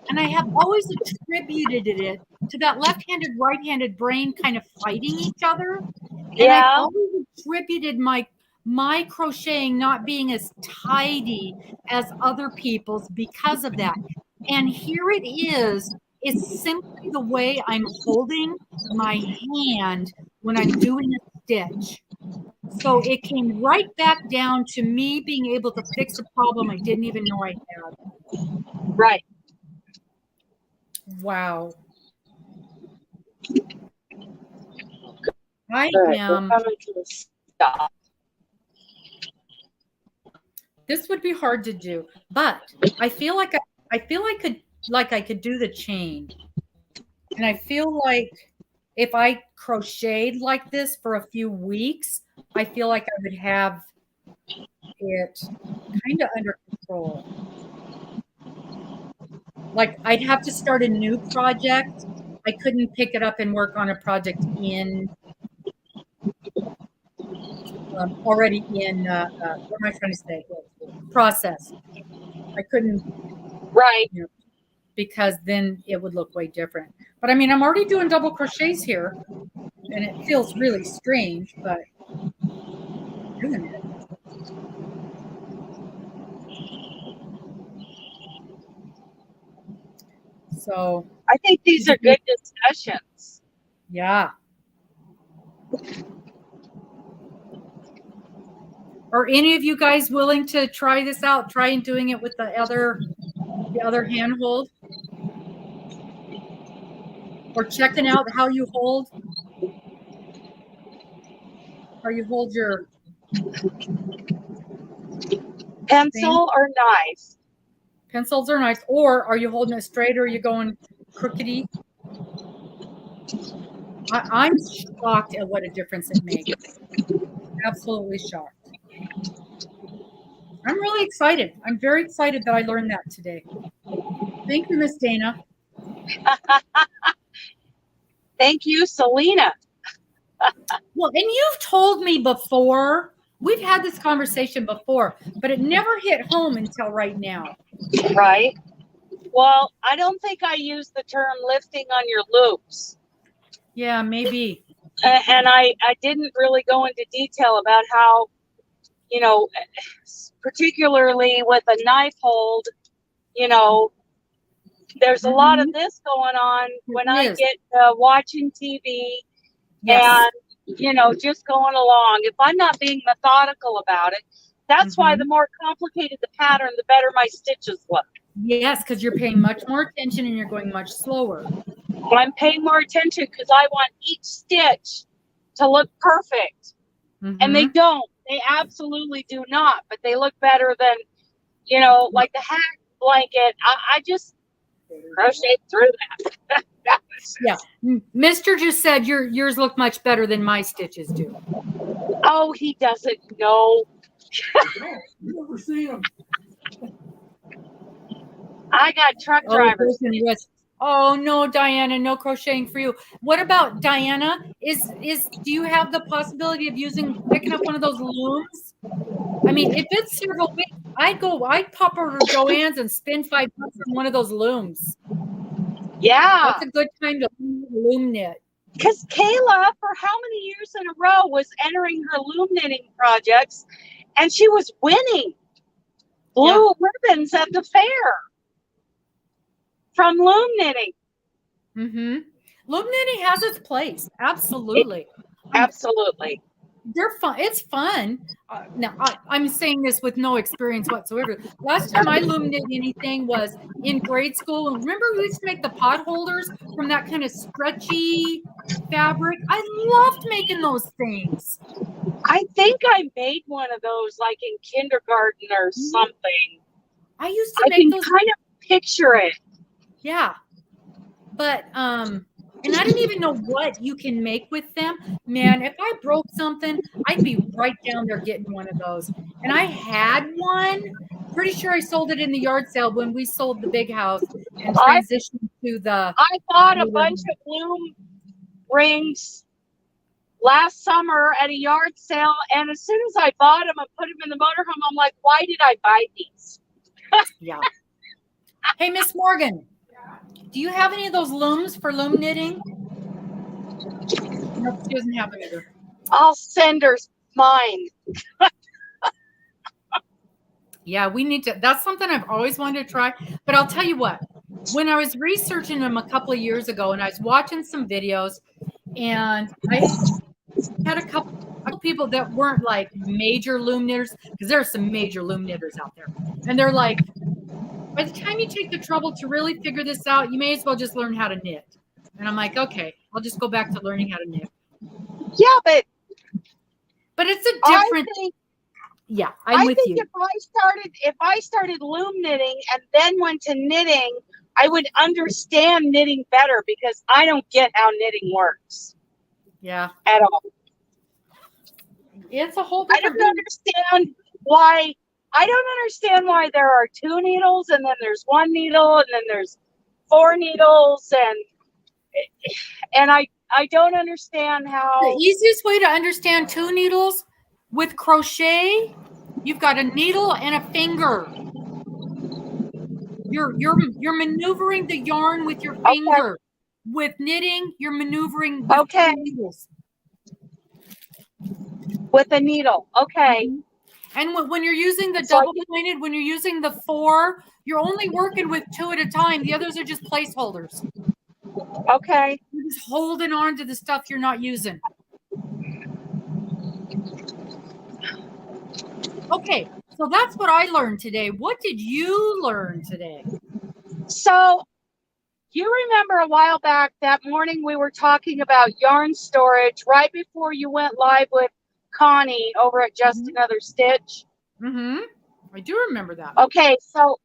And I have always attributed it to that left-handed, right-handed brain kind of fighting each other. And I've always attributed my crocheting not being as tidy as other people's because of that. And here it is. It's simply the way I'm holding my hand when I'm doing a stitch. So it came right back down to me being able to fix a problem I didn't even know I had. Right. Wow. I am. We're coming to the stop. This would be hard to do, but I feel like I could do the chain. And I feel like if I crocheted like this for a few weeks, I feel like I would have it kind of under control. Like I'd have to start a new project. I couldn't pick it up and work on a project in already in what am I trying to say? Process. I couldn't, Right. you know, because then it would look way different. But I mean, I'm already doing double crochets here, and it feels really strange, but doing it. So I think these are good discussions. yeah. Are any of you guys willing to try this out? Trying doing it with the other handhold? Or checking out how you hold? How you hold your Pencil or knife? pencils or knives? Or are you holding it straight or are you going crookedy? I'm shocked at what a difference it makes. Absolutely shocked. I'm really excited. I'm very excited that I learned that today. Thank you, Miss Dana. Thank you, Salina. Well, and you've told me before, we've had this conversation before, but it never hit home until right now. Right. Well, I don't think I used the term lifting on your loops. Yeah, maybe. And I didn't really go into detail about how, you know, particularly with a knife hold, you know, there's a lot of this going on when I get watching TV and, you know, just going along. If I'm not being methodical about it, that's why the more complicated the pattern, the better my stitches look. Yes, because you're paying much more attention and you're going much slower. I'm paying more attention because I want each stitch to look perfect. And they don't. They absolutely do not. But they look better than, you know, like the hat blanket. I just crocheted through that. Yeah. Mr. just said yours look much better than my stitches do. Oh, he doesn't know. Never seen him. I got truck drivers. Oh no, Diana, no crocheting for you. What about Diana? Do you have the possibility of picking up one of those looms? I mean, if it's several weeks, I'd pop over to Joann's and spend $5 on one of those looms. Yeah. That's a good time to loom knit. Because Kayla, for how many years in a row, was entering her loom knitting projects, and she was winning blue ribbons at the fair from loom knitting. Loom knitting has its place. Absolutely. Absolutely. They're fun. It's fun. Now, I'm saying this with no experience whatsoever. Last time I loom knit anything was in grade school. Remember we used to make the pot holders from that kind of stretchy fabric? I loved making those things. I think I made one of those like in kindergarten or something. I used to make those. Kind of picture it. Yeah. But, and I didn't even know what you can make with them. Man, if I broke something, I'd be right down there getting one of those. And I had one. Pretty sure I sold it in the yard sale when we sold the big house and transitioned to the. I bought a bunch of loom rings last summer at a yard sale. And as soon as I bought them and put them in the motorhome, I'm like, why did I buy these? Yeah. Hey, Miss Morgan. Do you have any of those looms for loom knitting? Nope, she doesn't have it either. I'll send her mine. Yeah, we need to. That's something I've always wanted to try. But I'll tell you what. When I was researching them a couple of years ago and I was watching some videos and I had a couple people that weren't like major loom knitters, because there are some major loom knitters out there. And they're like, by the time you take the trouble to really figure this out, you may as well just learn how to knit. And I'm like, okay, I'll just go back to learning how to knit. Yeah, but it's a different. Yeah, I I'm with think you. if I started loom knitting and then went to knitting, I would understand knitting better because I don't get how knitting works Yeah, at all. it's a whole I different don't thing. understand why. I don't understand why there are 2 needles and then there's 1 needle and then there's 4 needles and I don't understand The how. easiest way to understand 2 needles with crochet, you've got a needle and a finger. You're maneuvering the yarn with your Okay, finger. With knitting, you're maneuvering with okay, 2 needles. with a needle. Okay, And when you're using the so I double pointed, when you're using the 4, you're only working with 2 at a time. The others are just placeholders. okay. You're just holding on to the stuff you're not using. Okay, so that's what I learned today. What did you learn today? So you remember a while back that morning we were talking about yarn storage right before you went live with Connie over at Just Another Stitch? Mm-hmm. I do remember that. Okay, so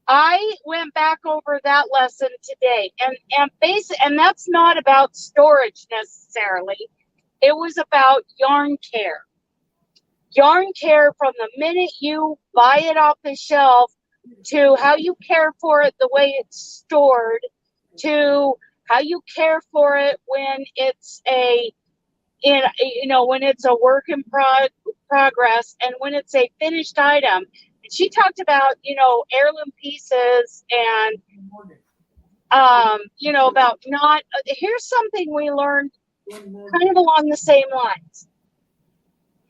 I went back over that lesson today, and that's not about storage necessarily. It was about yarn care. Yarn care from the minute you buy it off the shelf to how you care for it the way it's stored to how you care for it when it's when it's a work in progress and when it's a finished item. And she talked about heirloom pieces and about not. Here's something we learned kind of along the same lines.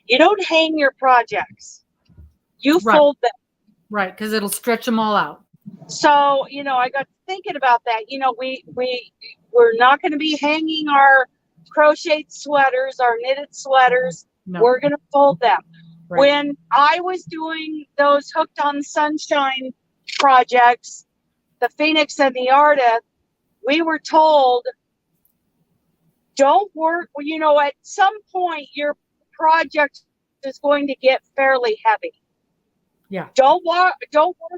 You don't hang your projects. You Right. fold them. Right, because it'll stretch them all out. So, I got thinking about that. We're not going to be hanging our crocheted sweaters, our knitted sweaters. No. We're going to fold them. Right. When I was doing those Hooked on Sunshine projects, the Phoenix and the Artist, we were told, don't work. At some point, your project is going to get fairly heavy. Yeah. Don't work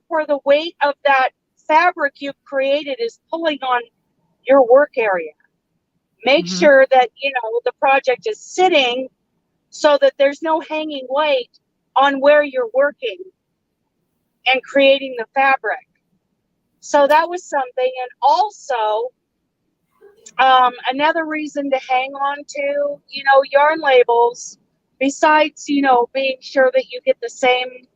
where the weight of that fabric you've created is pulling on your work area. Make sure that the project is sitting so that there's no hanging weight on where you're working and creating the fabric. So that was something. And also another reason to hang on to yarn labels, besides being sure that you get the same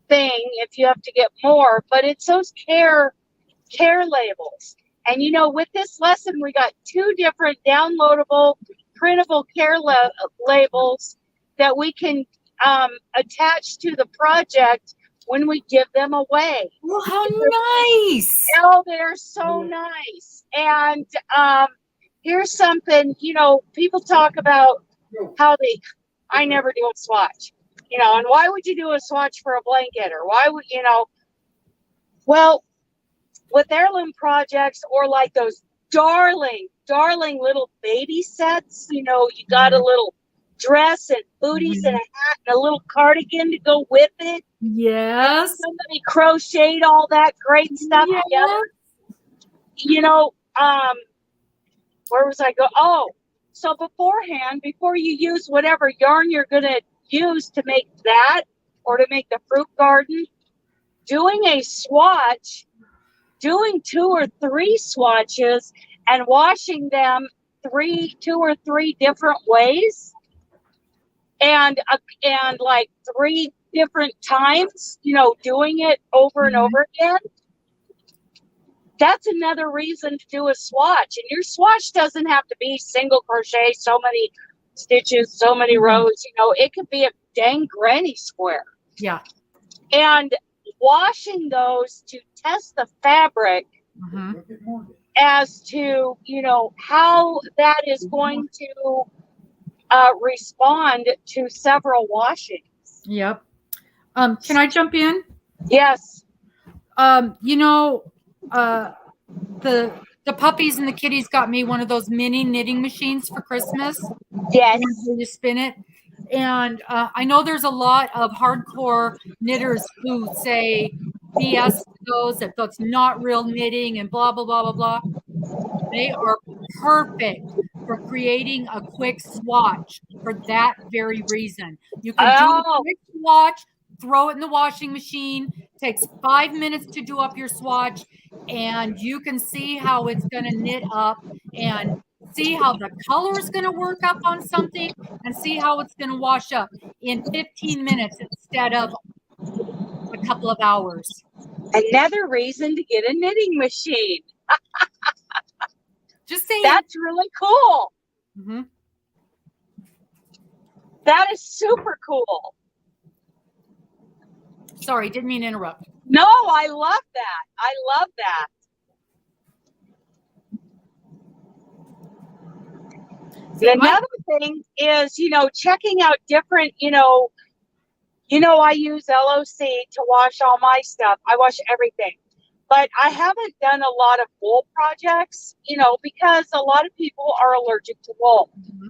thing if you have to get more, but it's those care labels. And with this lesson we got 2 different downloadable printable care labels that we can attach to the project when we give them away. Oh, how nice. Oh, they're so nice. And here's something, people talk about how I never do a swatch. And why would you do a swatch for a blanket? Or why would, well, with heirloom projects or like those darling little baby sets, you got a little dress and booties and a hat and a little cardigan to go with it. Yes. Somebody crocheted all that great stuff together. Where was I go? Oh, so beforehand, before you use whatever yarn you're going to use to make that or to make the fruit garden, doing a swatch, doing 2 or 3 swatches and washing them 2 or 3 different ways and like 3 different times, doing it over and over again. That's another reason to do a swatch. And your swatch doesn't have to be single crochet, so many stitches, so many rows. It could be a dang granny square. Yeah. And washing those to test the fabric as to, how that is going to respond to several washings. Yep. Can I jump in? Yes. The puppies and the kitties got me one of those mini knitting machines for Christmas. Yes. You spin it. And I know there's a lot of hardcore knitters who say BS to those, that that's not real knitting and blah, blah, blah, blah, blah. They are perfect for creating a quick swatch for that very reason. You can do a quick swatch, throw it in the washing machine, takes 5 minutes to do up your swatch, and you can see how it's going to knit up and see how the color is going to work up on something and see how it's going to wash up in 15 minutes instead of a couple of hours. Another reason to get a knitting machine. Just saying. That's really cool. Mm-hmm. That is super cool. Sorry, didn't mean to interrupt. No, I love that. I love that. See, another thing is, checking out different, I use LOC to wash all my stuff. I wash everything. But I haven't done a lot of wool projects, because a lot of people are allergic to wool. Mm-hmm.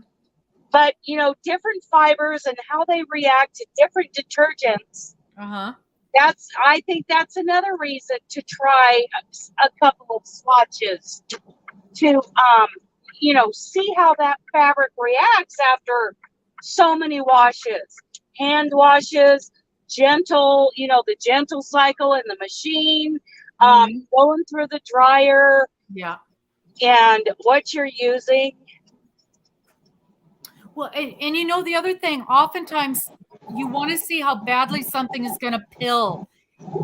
But, different fibers and how they react to different detergents. Uh-huh. I think that's another reason to try a couple of swatches to, see how that fabric reacts after so many washes. Hand washes, gentle, the gentle cycle in the machine, going through the dryer. Yeah. And what you're using. Well, and the other thing, oftentimes you want to see how badly something is going to pill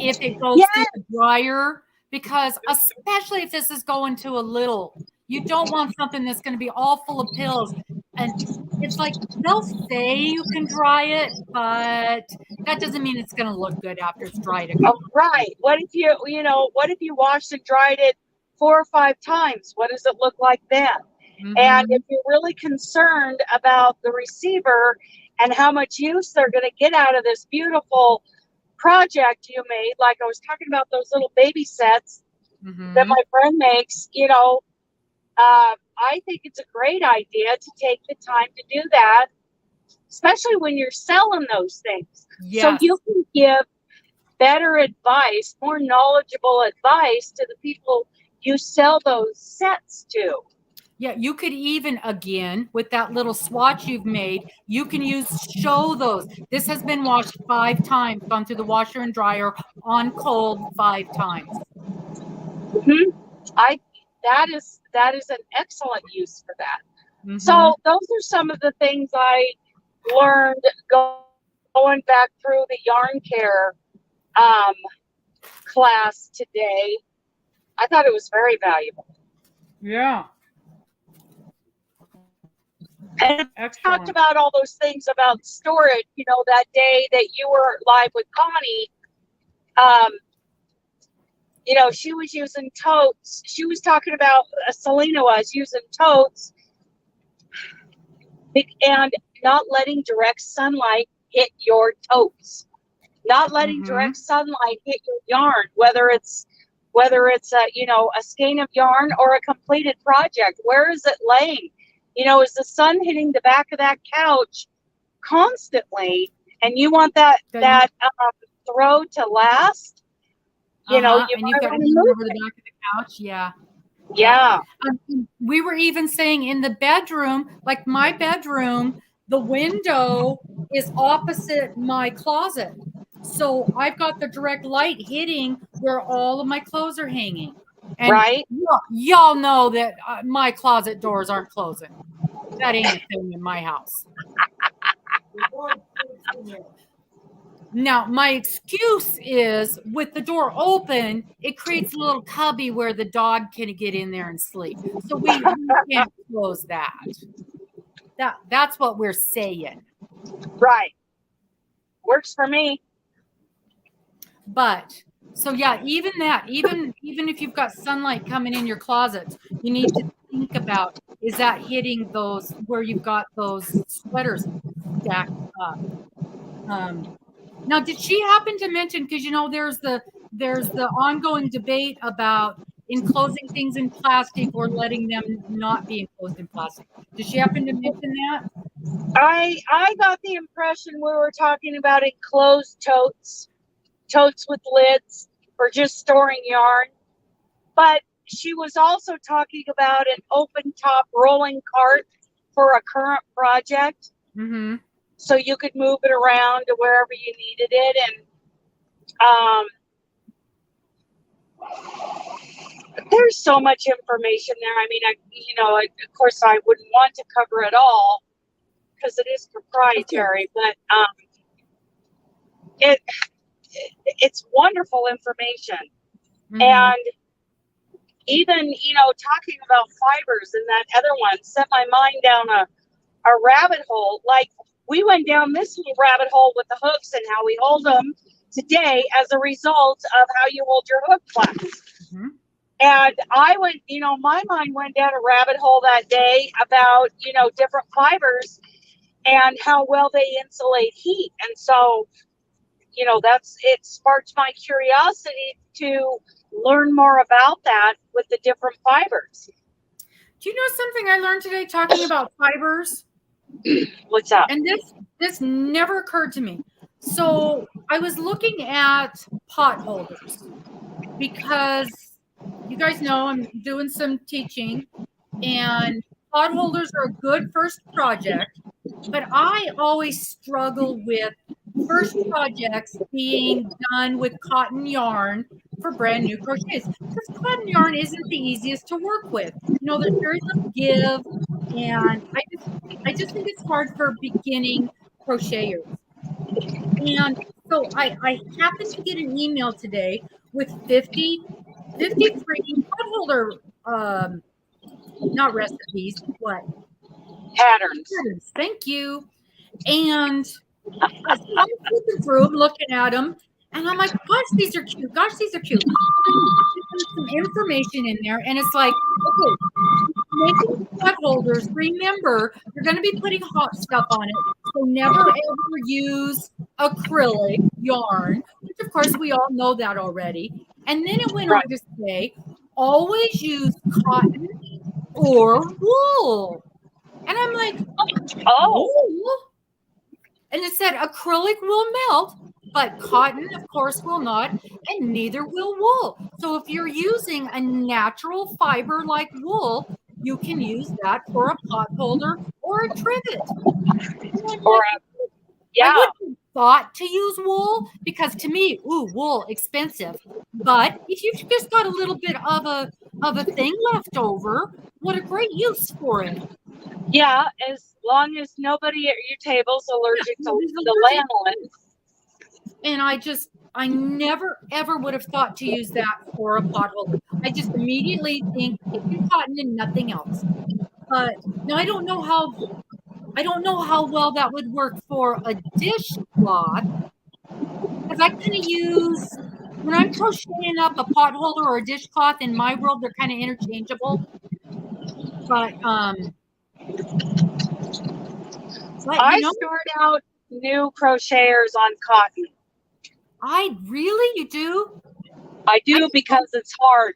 if it goes through the dryer, because especially if this is going to a little, you don't want something that's going to be all full of pills. And it's like, they'll say you can dry it, but that doesn't mean it's going to look good after it's dried. Oh, right. What if you washed and dried it 4 or 5 times? What does it look like then? Mm-hmm. And if you're really concerned about the receiver and how much use they're going to get out of this beautiful project you made, like I was talking about those little baby sets that my friend makes, I think it's a great idea to take the time to do that, especially when you're selling those things. Yes. So you can give better advice, more knowledgeable advice to the people you sell those sets to. Yeah, you could even, again, with that little swatch you've made, you can show those. This has been washed 5 times, gone through the washer and dryer on cold 5 times. Mm-hmm. That is an excellent use for that. Mm-hmm. So those are some of the things I learned going back through the yarn care class today. I thought it was very valuable. Yeah. And I talked about all those things about storage, that day that you were live with Connie. She was using totes. She was talking about, Salina was using totes and not letting direct sunlight hit your totes. Not letting direct sunlight hit your yarn, whether it's a skein of yarn or a completed project. Where is it laying? Is the sun hitting the back of that couch constantly, and you want that throw to last? And you've got to move over the back of the couch. Yeah. Yeah. We were even saying in the bedroom, like my bedroom, the window is opposite my closet. So I've got the direct light hitting where all of my clothes are hanging. And right. Y'all know that my closet doors aren't closing. That ain't a thing in my house. Now, my excuse is with the door open, it creates a little cubby where the dog can get in there and sleep. So we can't close that. That's what we're saying. Right. Works for me. But so yeah, even if you've got sunlight coming in your closet, you need to think about, is that hitting those where you've got those sweaters stacked up? Now, did she happen to mention, because there's the ongoing debate about enclosing things in plastic or letting them not be enclosed in plastic. Did she happen to mention that? I got the impression we were talking about enclosed totes with lids, or just storing yarn. But she was also talking about an open top rolling cart for a current project. Mm-hmm. So you could move it around to wherever you needed it. And there's so much information there. I mean, of course I wouldn't want to cover it all because it is proprietary, but it's wonderful information. Mm-hmm. And even, talking about fibers and that other one set my mind down a rabbit hole. Like, we went down this little rabbit hole with the hooks and how we hold them today as a result of how you hold your hook flaps. Mm-hmm. And I went, my mind went down a rabbit hole that day about, different fibers and how well they insulate heat. And so, it sparked my curiosity to learn more about that with the different fibers. Do you know something I learned today talking about fibers? What's up? And this never occurred to me. So I was looking at pot holders because you guys know I'm doing some teaching, and pot holders are a good first project, but I always struggle with first projects being done with cotton yarn for brand new crochets, because cotton yarn isn't the easiest to work with. There's very little give, and I just think it's hard for beginning crocheters. And so I happened to get an email today with 50 free pot holder, not recipes, what? Patterns. Thank you. And I'm flipping through them, looking at them, and I'm like, gosh, these are cute. Gosh, these are cute. There's some information in there, and it's like, okay, making pot holders, remember, you're going to be putting hot stuff on it. So never ever use acrylic yarn, which of course we all know that already. And then it went on to say, always use cotton or wool. And I'm like, wool? And it said acrylic will melt, but cotton, of course, will not, and neither will wool. So if you're using a natural fiber like wool, you can use that for a pot holder or a trivet. I wouldn't have thought to use wool, because to me, wool expensive. But if you've just got a little bit of a thing left over, what a great use for it. Yeah, as long as nobody at your table's allergic to the lanolin. And I never ever would have thought to use that for a pot holder. I just immediately think taking cotton and nothing else. But now I don't know how well that would work for a dishcloth, because I kind of use, when I'm crocheting up a pot holder or a dishcloth, in my world they're kind of interchangeable. But I start out new crocheters on cotton. You do? I do, because it's hard.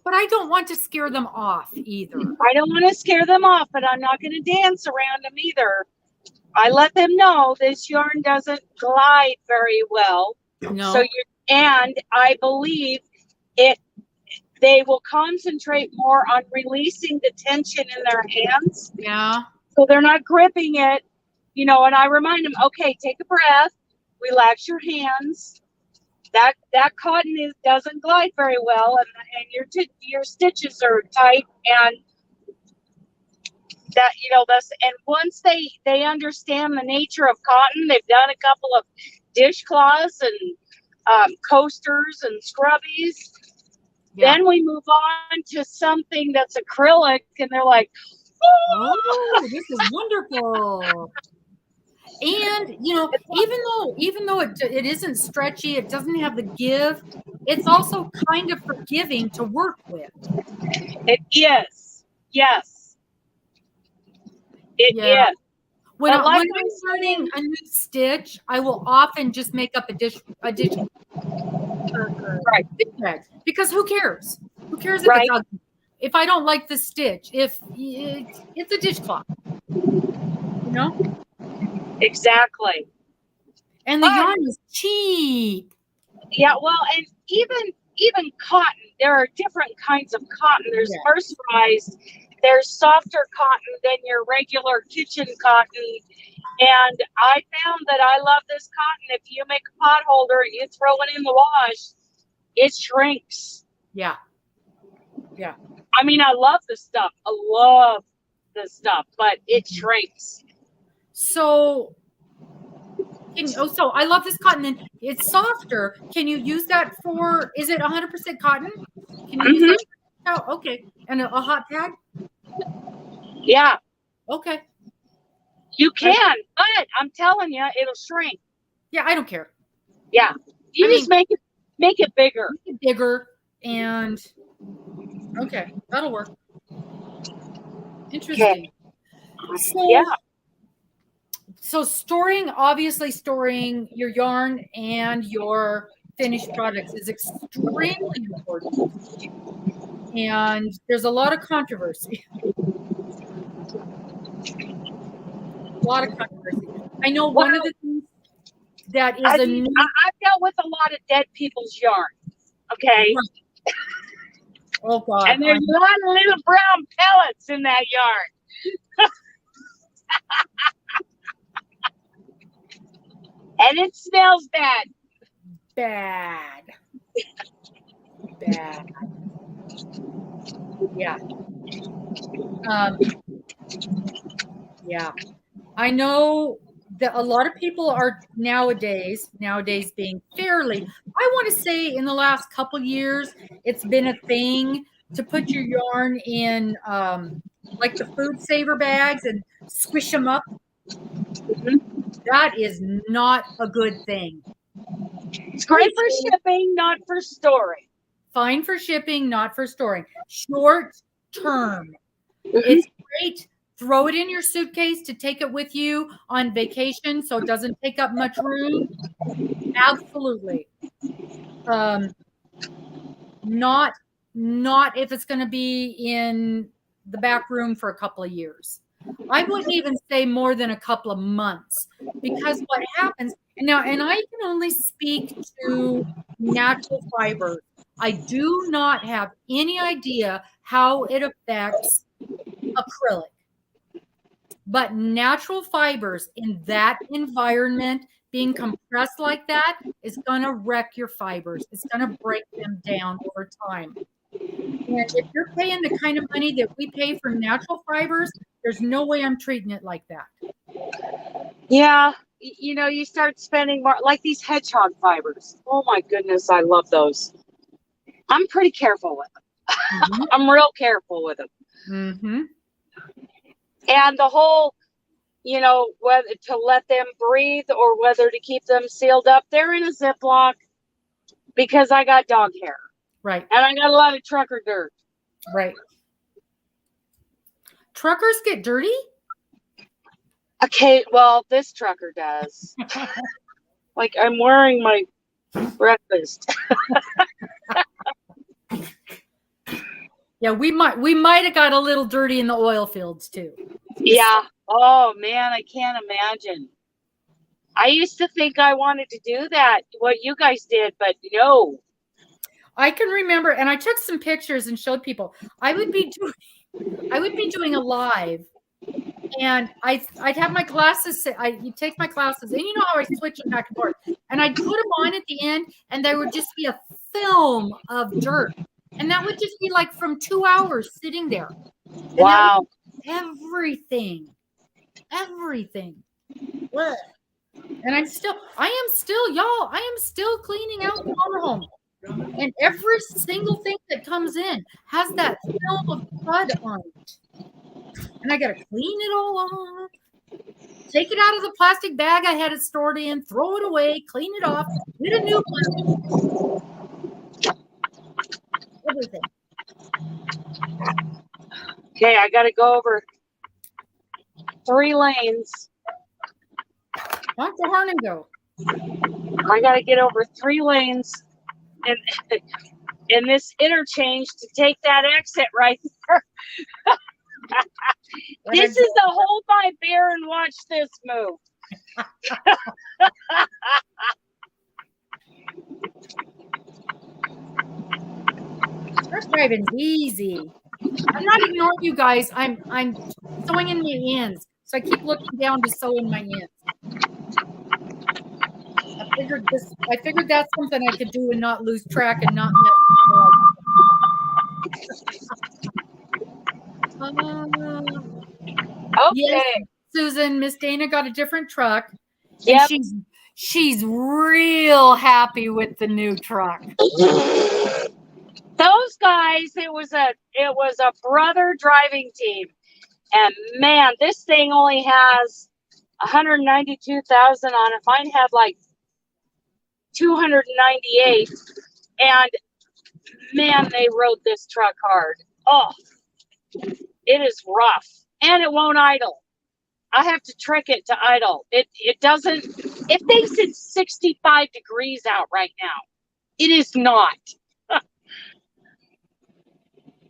But I don't want to scare them off either. I don't want to scare them off, but I'm not going to dance around them either. I let them know this yarn doesn't glide very well. No. And I believe they will concentrate more on releasing the tension in their hands. Yeah. So they're not gripping it, and I remind them, okay, take a breath, relax your hands. That cotton doesn't glide very well, and your stitches are tight, and that and once they understand the nature of cotton, they've done a couple of dishcloths and coasters and scrubbies. Yeah. Then we move on to something that's acrylic, and they're like, oh, this is wonderful. And even though it isn't stretchy, it doesn't have the give, it's also kind of forgiving to work with. It is. Yes. It is. When I'm learning a new stitch, I will often just make up a dish thread, because who cares? Who cares if it's ugly? If I don't like the stitch, if it's a dishcloth. you know? Exactly. And the yarn is cheap. Yeah, well, and even cotton, there are different kinds of cotton. There's mercerized, there's softer cotton than your regular kitchen cotton. And I found that I love this cotton. If you make a pot holder and you throw it in the wash, it shrinks. Yeah. Yeah. I mean, I love the stuff. I love the stuff, but it shrinks. So, so I love this cotton. And it's softer. Can you use that for? Is it 100% cotton? Can you use that? Oh, okay. And a hot pad? Yeah. Okay. You can, but I'm telling you, it'll shrink. Yeah, I don't care. Yeah. You just make it bigger. Make it bigger, and okay, that'll work. Interesting. Okay. So, yeah. So obviously storing your yarn and your finished products is extremely important. And there's a lot of controversy. I know one of the things that is I've dealt with a lot of dead people's yarn. Okay. Oh God. And there's a lot of little brown pellets in that yarn. And it smells bad. Bad. Yeah. Yeah. I know that a lot of people are nowadays being fairly, I want to say in the last couple years, it's been a thing to put your yarn in like the food saver bags and squish them up. That is not a good thing. It's great for shipping, not for storing. Fine for shipping, not for storing. Short term. It's great. Throw it in your suitcase to take it with you on vacation so it doesn't take up much room. Absolutely. Not if it's going to be in the back room for a couple of years. I wouldn't even say more than a couple of months, because what happens and I can only speak to natural fibers. I do not have any idea how it affects acrylic. But natural fibers in that environment, being compressed like that, is going to wreck your fibers. It's going to break them down over time. And if you're paying the kind of money that we pay for natural fibers, there's no way I'm treating it like that. Yeah. You know, you start spending more, like these hedgehog fibers. Oh my goodness, I love those. I'm pretty careful with them. I'm real careful with them. And the whole, you know, whether to let them breathe or whether to keep them sealed up, they're in a Ziploc because I got dog hair. Right. And I got a lot of trucker dirt. Right. Truckers get dirty? Okay, well, this trucker does. Like, I'm wearing my breakfast. Yeah, we might have got a little dirty in the oil fields too. Yeah. Oh man, I can't imagine. I used to think I wanted to do that, what you guys did, but no. I can remember, and I took some pictures and showed people. I would be doing a live, and I'd have my glasses. You'd take my glasses, and you know how I switch them back and forth, and I'd put them on at the end, and there would just be a film of dirt. And that would just be like from 2 hours sitting there. And wow. Everything. What? And I am still cleaning out the motorhome. And every single thing that comes in has that film of crud on it. And I got to clean it all off. Take it out of the plastic bag I had it stored in, throw it away, clean it off, get a new one. Everything. Okay, I got to go over 3 lanes. Watch the Harnum go. I got to get over 3 lanes and in this interchange to take that exit right there. This is the hold my beer and watch this move. Truck driving's easy. I'm not ignoring you guys. I'm sewing in my ends. So I keep looking down to sew in my ends. I figured that's something I could do and not lose track and not mess Okay. Yes, Susan, Miss Dana got a different truck. Yep. And she's real happy with the new truck. Those guys, it was a brother driving team. And man, this thing only has 192,000 on it. Mine had like 298. And man, they rode this truck hard. Oh, it is rough. And it won't idle. I have to trick it to idle. It thinks it's 65 degrees out right now. It is not.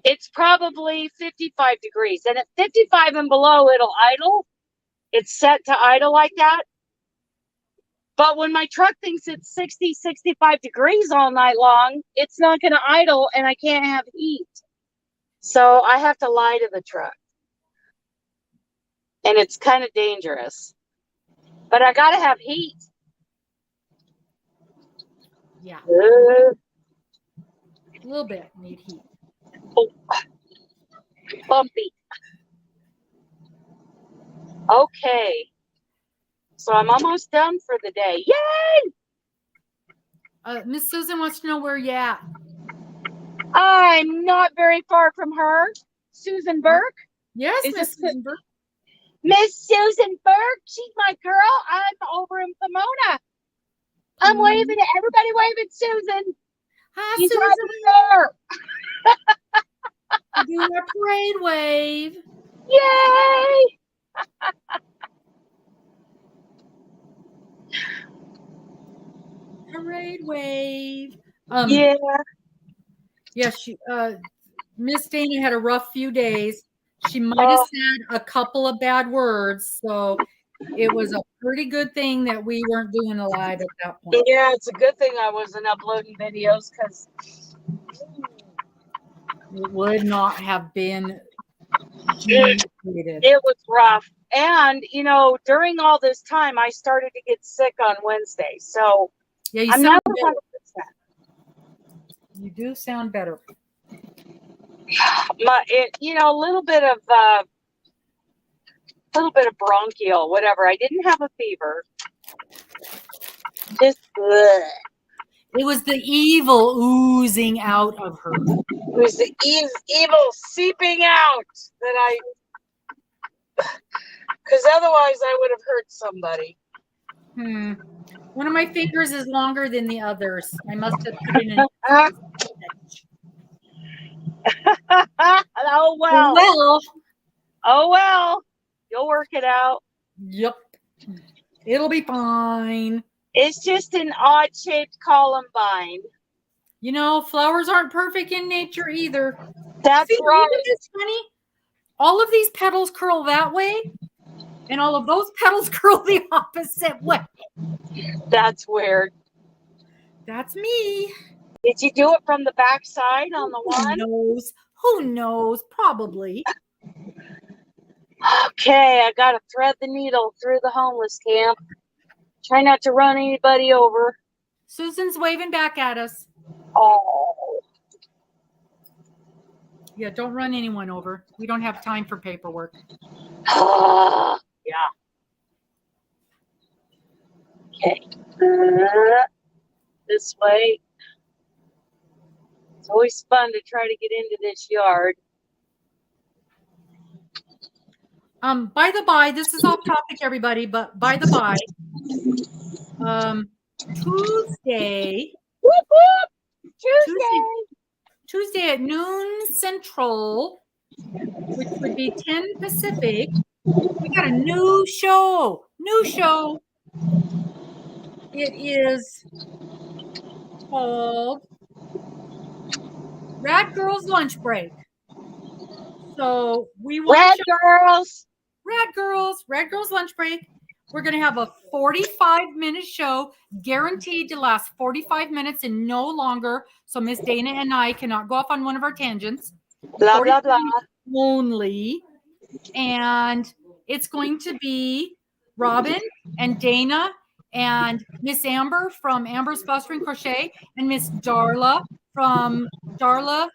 It's probably 55 degrees. And at 55 and below, it'll idle. It's set to idle like that. But when my truck thinks it's 60, 65 degrees all night long, it's not going to idle and I can't have heat. So I have to lie to the truck. And it's kind of dangerous. But I got to have heat. Yeah. A little bit need heat. Oh, bumpy. Okay. So I'm almost done for the day. Yay! Miss Susan wants to know where you at. I'm not very far from her. Susan Burke. Yes, Is Miss it Susan Burke. Miss Susan Burke. She's my girl. I'm over in Pomona. I'm waving at everybody. Waving Susan. Hi, She's Susan. right there. We're doing a parade wave. Yay! Parade wave. Yeah. Yes, Miss Dana had a rough few days. She might have said a couple of bad words, so it was a pretty good thing that we weren't doing a live at that point. Yeah, it's a good thing I wasn't uploading videos because it would not have been it was rough. And, you know, during all this time, I started to get sick on Wednesday. So yeah, you I'm sound never better. 100%. You do sound better. A little bit of bronchial, whatever. I didn't have a fever. Just bleh. It was the evil oozing out of her. It was the evil seeping out that because otherwise I would have hurt somebody. One of my fingers is longer than the others. I must have put it in. Oh well. Oh well. You'll work it out. Yep. It'll be fine. It's just an odd-shaped columbine. You know, flowers aren't perfect in nature either. That's right. It's funny. All of these petals curl that way, and all of those petals curl the opposite way. That's weird. That's me. Did you do it from the back side on the one? Who knows? Probably. Okay, I got to thread the needle through the homeless camp. Try not to run anybody over. Susan's waving back at us. Oh. Yeah, don't run anyone over. We don't have time for paperwork. Yeah. Okay. This way. It's always fun to try to get into this yard. By the by, this is off topic, everybody, but by the by, Tuesday. Whoop, whoop. Tuesday at noon Central, which would be 10 Pacific, we got a new show. It is called Rad Girls Lunch Break. So we want Red girls. Red Girls lunch break. We're going to have a 45-minute show guaranteed to last 45 minutes and no longer. So Miss Dana and I cannot go off on one of our tangents. Blah, blah, blah. Only. And it's going to be Robbin and Dana and Miss Amber from Amber's Fostering Crochet and Miss Darla from Darla.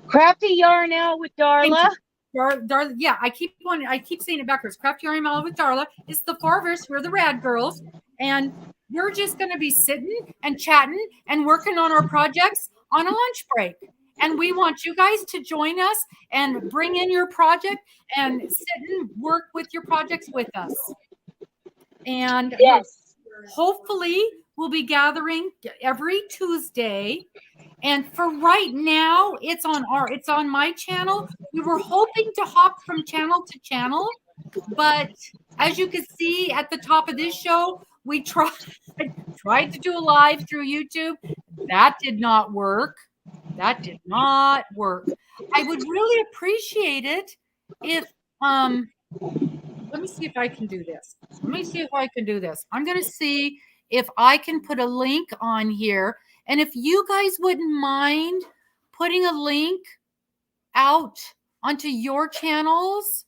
Crafty Yarn Out with Darla. Darla, yeah, I keep saying it backwards. Crafty Yarn Out with Darla. It's the four of us. We're the Rad Girls, and we're just going to be sitting and chatting and working on our projects on a lunch break. And we want you guys to join us and bring in your project and sit and work with your projects with us. And yes, hopefully we'll be gathering every Tuesday. And for right now, it's on my channel. We were hoping to hop from channel to channel, but as you can see at the top of this show, we tried to do a live through YouTube. That did not work. I would really appreciate it if let me see if I can do this. I'm going to see if I can put a link on here. And if you guys wouldn't mind putting a link out onto your channels,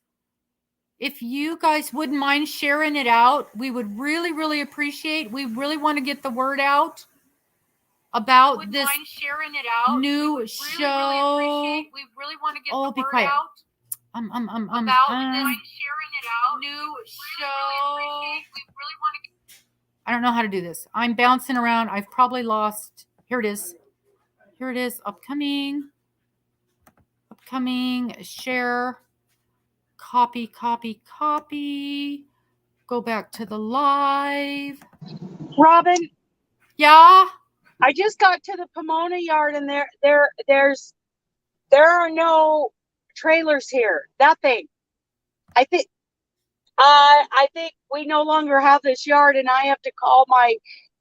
if you guys wouldn't mind sharing it out, we would really, really appreciate. We really want to get the word out about this new show. We really want to get the word out. I don't know how to do this. I'm bouncing around. I've probably lost. Here it is. Upcoming. Share. Copy. Go back to the live. Robbin. Yeah. I just got to the Pomona yard and there are no trailers here. Nothing. I think we no longer have this yard and I have to call my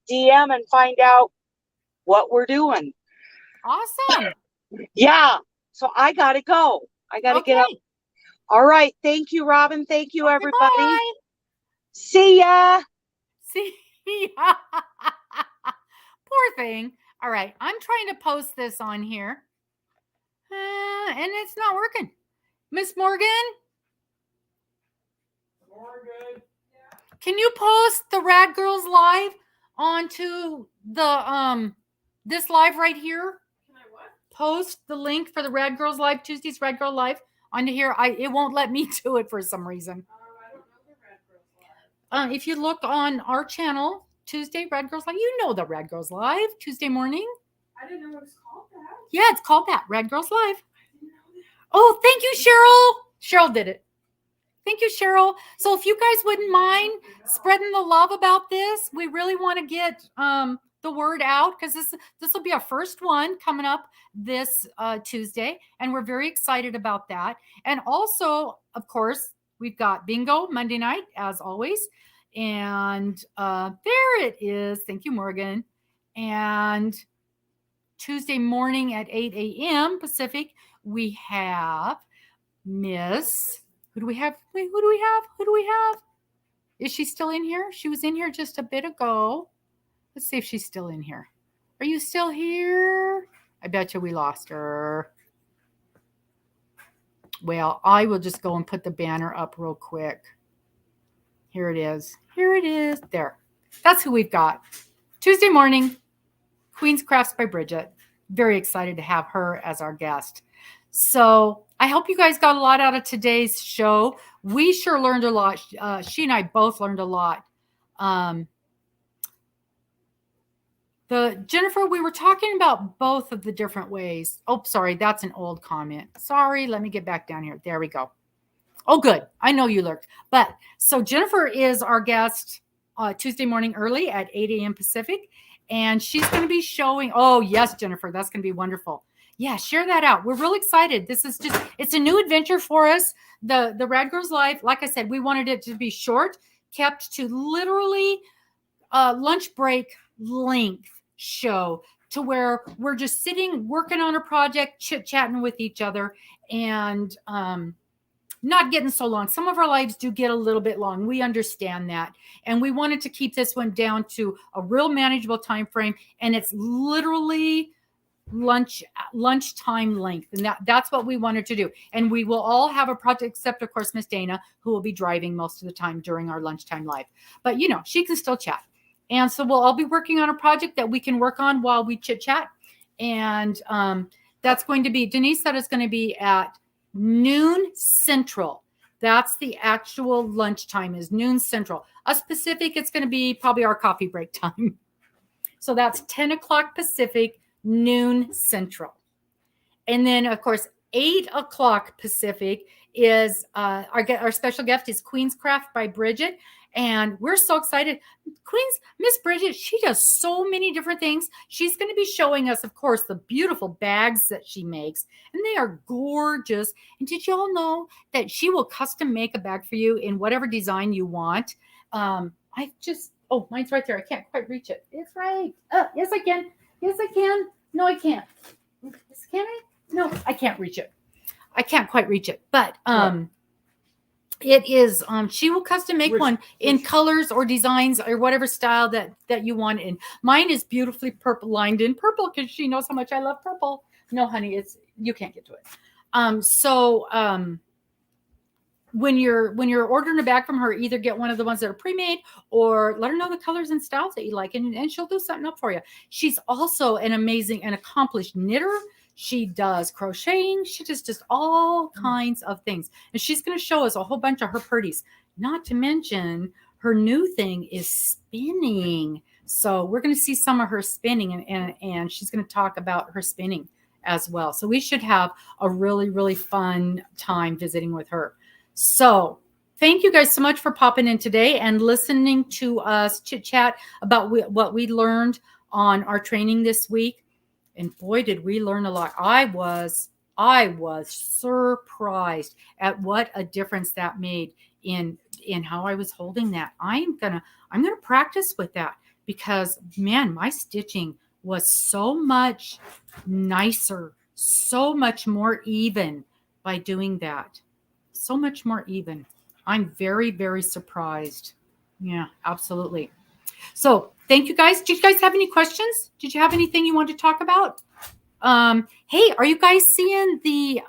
DM and find out what we're doing. Awesome. Yeah. So I gotta go. I gotta get up. All right. Thank you, Robbin. Thank you, everybody. Bye. See ya. Poor thing. All right. I'm trying to post this on here. And it's not working. Miss Morgan? Can you post the Rad Girls live onto the this live right here? Can I what? Post the link for the Rad Girls live, Tuesday's Rad Girl live onto here. It won't let me do it for some reason. I don't know the Rad Girls live. If you look on our channel, Tuesday Rad Girls Live, you know the Rad Girls Live, Tuesday morning. I didn't know it was called that. Yeah, it's called that, Rad Girls Live. I didn't know that. Oh, thank you, Cheryl. Cheryl did it. Thank you, Cheryl. So if you guys wouldn't mind spreading the love about this, we really want to get the word out because this will be our first one coming up this Tuesday, and we're very excited about that. And also, of course, we've got bingo Monday night as always, and there it is. Thank you, Morgan. And Tuesday morning at 8 a.m. Pacific, we have Miss. Who do we have? Wait, who do we have? Is she still in here? She was in here just a bit ago. Let's see if she's still in here. Are you still here? I bet you we lost her. Well, I will just go and put the banner up real quick. Here it is. There. That's who we've got. Tuesday morning, Queen's Crafts by Bridget. Very excited to have her as our guest. So I hope you guys got a lot out of today's show. We sure learned a lot. She and I both learned a lot. Jennifer, we were talking about both of the different ways. Oh, sorry, that's an old comment. Sorry, let me get back down here. There we go. Oh, good. I know you lurked. But so Jennifer is our guest Tuesday morning early at 8 a.m. Pacific. And she's going to be showing. Oh, yes, Jennifer, that's going to be wonderful. Yeah, share that out. We're real excited. This is it's a new adventure for us. The Rad Girls Live, like I said, we wanted it to be short, kept to literally lunch break length show. to where we're just sitting, working on a project, chit-chatting with each other, and not getting so long. Some of our lives do get a little bit long. We understand that. And we wanted to keep this one down to a real manageable time frame. And it's literally lunchtime length. And that's what we wanted to do. And we will all have a project, except of course, Miss Dana, who will be driving most of the time during our lunchtime live. But she can still chat. And so we'll all be working on a project that we can work on while we chit chat. And that's going to be, Denise said it's going to be at noon Central. That's the actual lunchtime, is noon Central. Us Pacific, it's going to be probably our coffee break time. So that's 10 o'clock Pacific, noon Central. And then, of course, 8 o'clock Pacific is our special guest is Queen's Craft by Bridget. And we're so excited. Miss Bridget, she does so many different things. She's going to be showing us, of course, the beautiful bags that she makes. And they are gorgeous. And did you all know that she will custom make a bag for you in whatever design you want? Oh, mine's right there. I can't quite reach it. It's right. Yes, I can. Yes, I can. No, I can't. Can I? No, I can't reach it. I can't quite reach it. But it is, she will custom make one in colors or designs or whatever style that you want. And mine is beautifully lined in purple because she knows how much I love purple. No, honey, you can't get to it. When you're ordering a bag from her, either get one of the ones that are pre-made or let her know the colors and styles that you like, and she'll do something up for you. She's also an amazing and accomplished knitter. She does crocheting. She does just all kinds of things. And she's going to show us a whole bunch of her purties. Not to mention, her new thing is spinning. So we're going to see some of her spinning, and she's going to talk about her spinning as well. So we should have a really, really fun time visiting with her. So thank you guys so much for popping in today and listening to us chit-chat about what we learned on our training this week. And boy, did we learn a lot. I was surprised at what a difference that made in how I was holding that. I'm gonna practice with that because, man, my stitching was so much nicer, so much more even by doing that. So much more even. I'm very, very surprised. Yeah, absolutely. So thank you guys. Did you guys have any questions? Did you have anything you wanted to talk about? Hey, are you guys seeing the,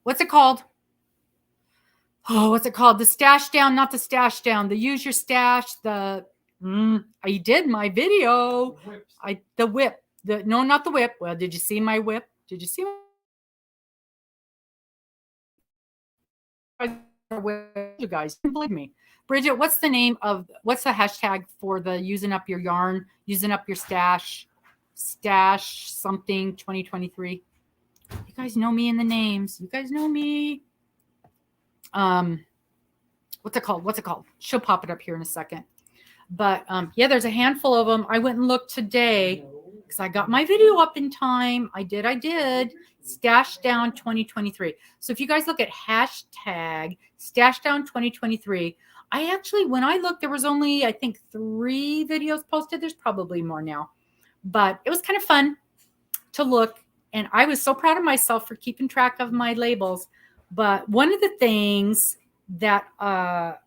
what's it called? Oh, what's it called? The stash down, not the stash down, the use your stash, I did my video. The whip, no, not the whip. Well, did you see my whip? Did you see my whip? You guys can believe me. Bridget, what's the hashtag for the using up your yarn, using up your stash something 2023? You guys know me in the names. You guys know me. What's it called? She'll pop it up here in a second. But yeah, there's a handful of them. I went and looked today because I got my video up in time. I did. Stash Down 2023. So if you guys look at hashtag Stash Down 2023, I actually, when I looked, there was only, I think, 3 videos posted. There's probably more now. But it was kind of fun to look. And I was so proud of myself for keeping track of my labels. But one of the things that I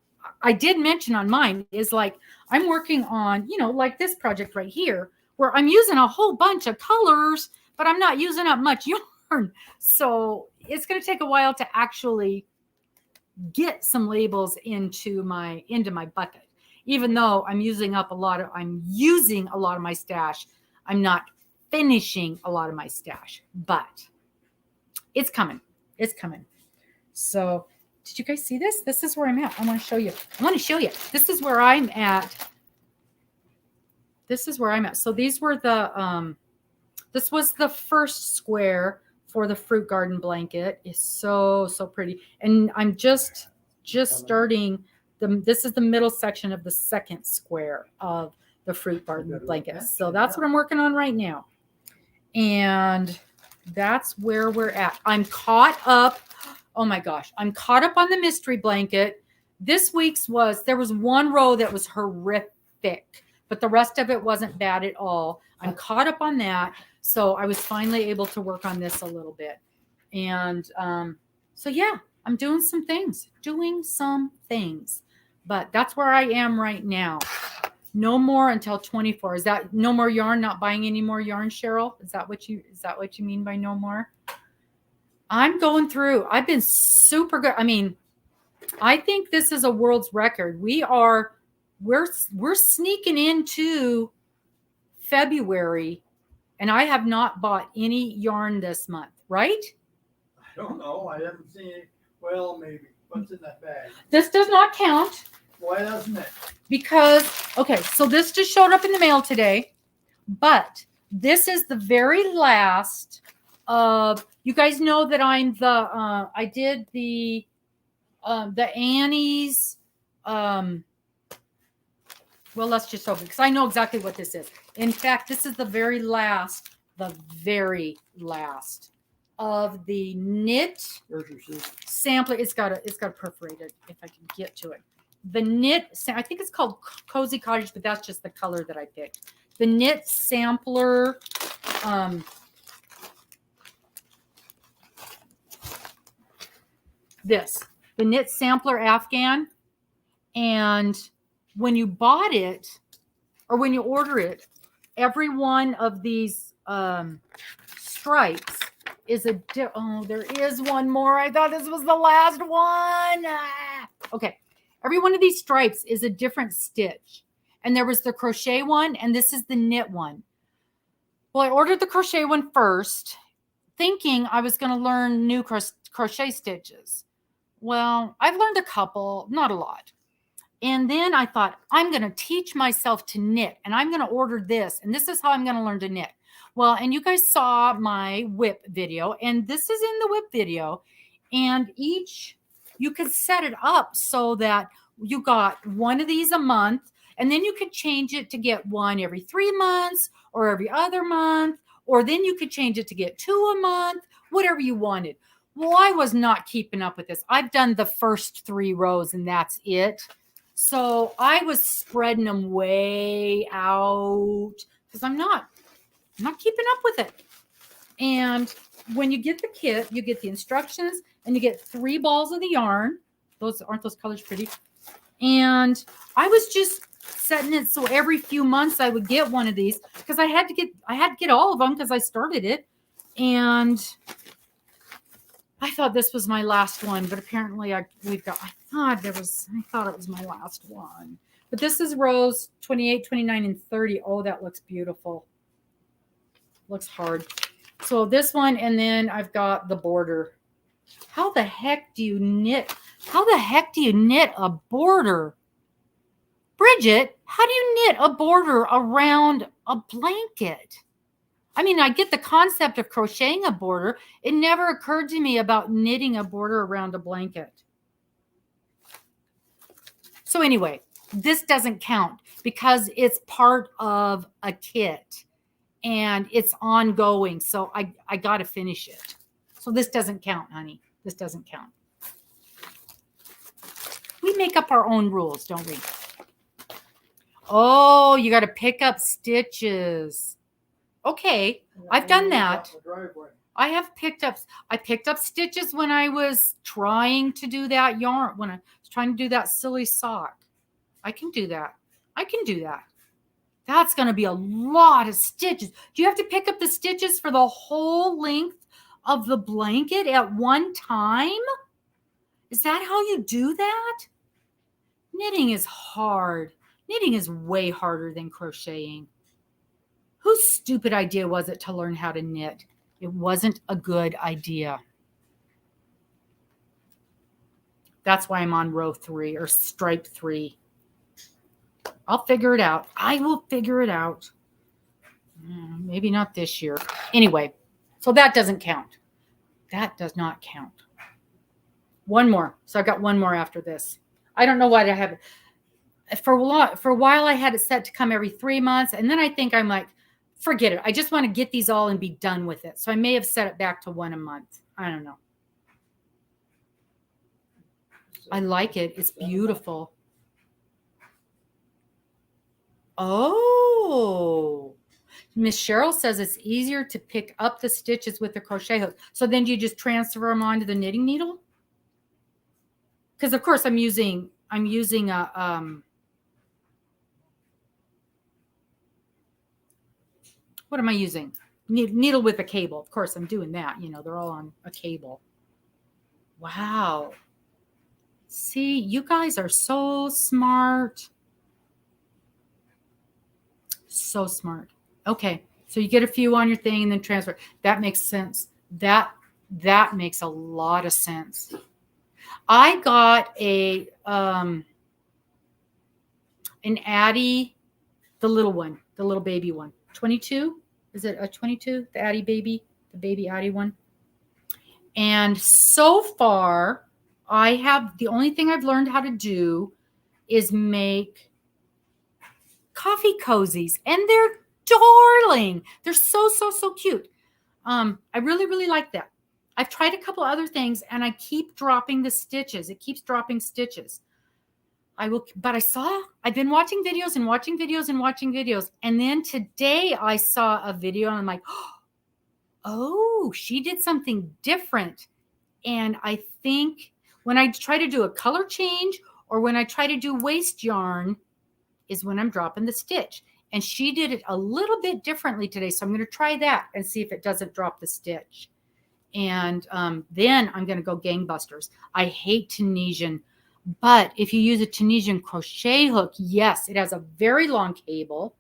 did mention on mine is, like, I'm working on, like this project right here, where I'm using a whole bunch of colors, but I'm not using up much yarn. So it's going to take a while to actually get some labels into my bucket. Even though I'm using a lot of my stash, I'm not finishing a lot of my stash, but it's coming. So did you guys see this? This is where I'm at. I want to show you. This is where I'm at. So these were this was the first square for the fruit garden blanket. It's so pretty. And I'm just starting this is the middle section of the second square of the fruit garden blanket. So that's what I'm working on right now. And that's where we're at. I'm caught up. Oh my gosh. I'm caught up on the mystery blanket. This week's there was one row that was horrific, but the rest of it wasn't bad at all. I'm caught up on that. So I was finally able to work on this a little bit. And so, yeah, I'm doing some things, but that's where I am right now. No more until 24. Is that no more yarn? Not buying any more yarn, Cheryl? Is that what you mean by no more? I'm going through. I've been super good. I mean, I think this is a world's record. We're sneaking into February, and I have not bought any yarn this month, right? I don't know. I haven't seen it. Well, maybe. What's in that bag? This does not count. Why doesn't it? Because, okay, so this just showed up in the mail today, but this is the very last of, you guys know that I'm I did the Annie's, well, let's just open, because I know exactly what this is. In fact, this is the very last of the knit sampler. It's got perforated, if I can get to it. The knit, I think it's called Cozy Cottage, but that's just the color that I picked. The knit sampler, the knit sampler Afghan. And when you bought it, or when you order it, every one of these stripes is there is one more. I thought this was the last one. Okay. Every one of these stripes is a different stitch. And there was the crochet one, and this is the knit one. Well, I ordered the crochet one first, thinking I was going to learn new crochet stitches. Well, I've learned a couple, not a lot. And then I thought, I'm going to teach myself to knit, and I'm going to order this, and this is how I'm going to learn to knit. Well, and you guys saw my whip video, and this is in the whip video, and you could set it up so that you got one of these a month, and then you could change it to get one every 3 months or every other month, or then you could change it to get 2 a month, whatever you wanted. Well, I was not keeping up with this. I've done the first 3 rows and that's it. So I was spreading them way out because I'm not keeping up with it. And when you get the kit, you get the instructions and you get 3 balls of the yarn. Aren't those colors pretty? And I was just setting it so every few months I would get one of these because I had to get all of them because I started it. And I thought this was my last one, but apparently I thought it was my last one. But this is rows 28, 29, and 30. Oh, that looks beautiful. Looks hard. So this one, and then I've got the border. How the heck do you knit? How the heck do you knit a border? Bridget, how do you knit a border around a blanket? I mean, I get the concept of crocheting a border. It never occurred to me about knitting a border around a blanket. So anyway, this doesn't count because it's part of a kit and it's ongoing. So I got to finish it. So this doesn't count, honey. This doesn't count. We make up our own rules, don't we? Oh, you got to pick up stitches. Okay, I've done that. I picked up stitches when I was trying to do that yarn, when I was trying to do that silly sock. I can do that. That's going to be a lot of stitches. Do you have to pick up the stitches for the whole length of the blanket at one time? Is that how you do that? Knitting is hard. Knitting is way harder than crocheting. Whose stupid idea was it to learn how to knit? It wasn't a good idea. That's why I'm on row 3 or stripe 3. I'll figure it out. I will figure it out. Maybe not this year. Anyway, so that doesn't count. That does not count. One more. So I've got one more after this. I don't know why I have it. For a while, I had it set to come every 3 months. And then I think I'm like, forget it. I just want to get these all and be done with it. So I may have set it back to 1 a month. I don't know. I like it. It's beautiful. Oh. Miss Cheryl says it's easier to pick up the stitches with the crochet hook. So then do you just transfer them onto the knitting needle? Because of course I'm using a what am I using? Needle with a cable. Of course I'm doing that. You know, they're all on a cable. Wow. See, you guys are so smart. So smart. Okay. So you get a few on your thing and then transfer. That makes sense. That makes a lot of sense. I got an Addie, the little one, the little baby one. 22? Is it a 22? The Addie baby, the baby Addie one. And so far, the only thing I've learned how to do is make coffee cozies, and they're darling. They're so cute. I really, really like that. I've tried a couple other things and I keep dropping the stitches. It keeps dropping stitches. I've been watching videos and watching videos and watching videos. And then today I saw a video and I'm like, oh, she did something different. And I think when I try to do a color change or when I try to do waste yarn is when I'm dropping the stitch. And she did it a little bit differently today. So I'm going to try that and see if it doesn't drop the stitch. And then I'm going to go gangbusters. I hate Tunisian, but if you use a Tunisian crochet hook, yes, it has a very long cable.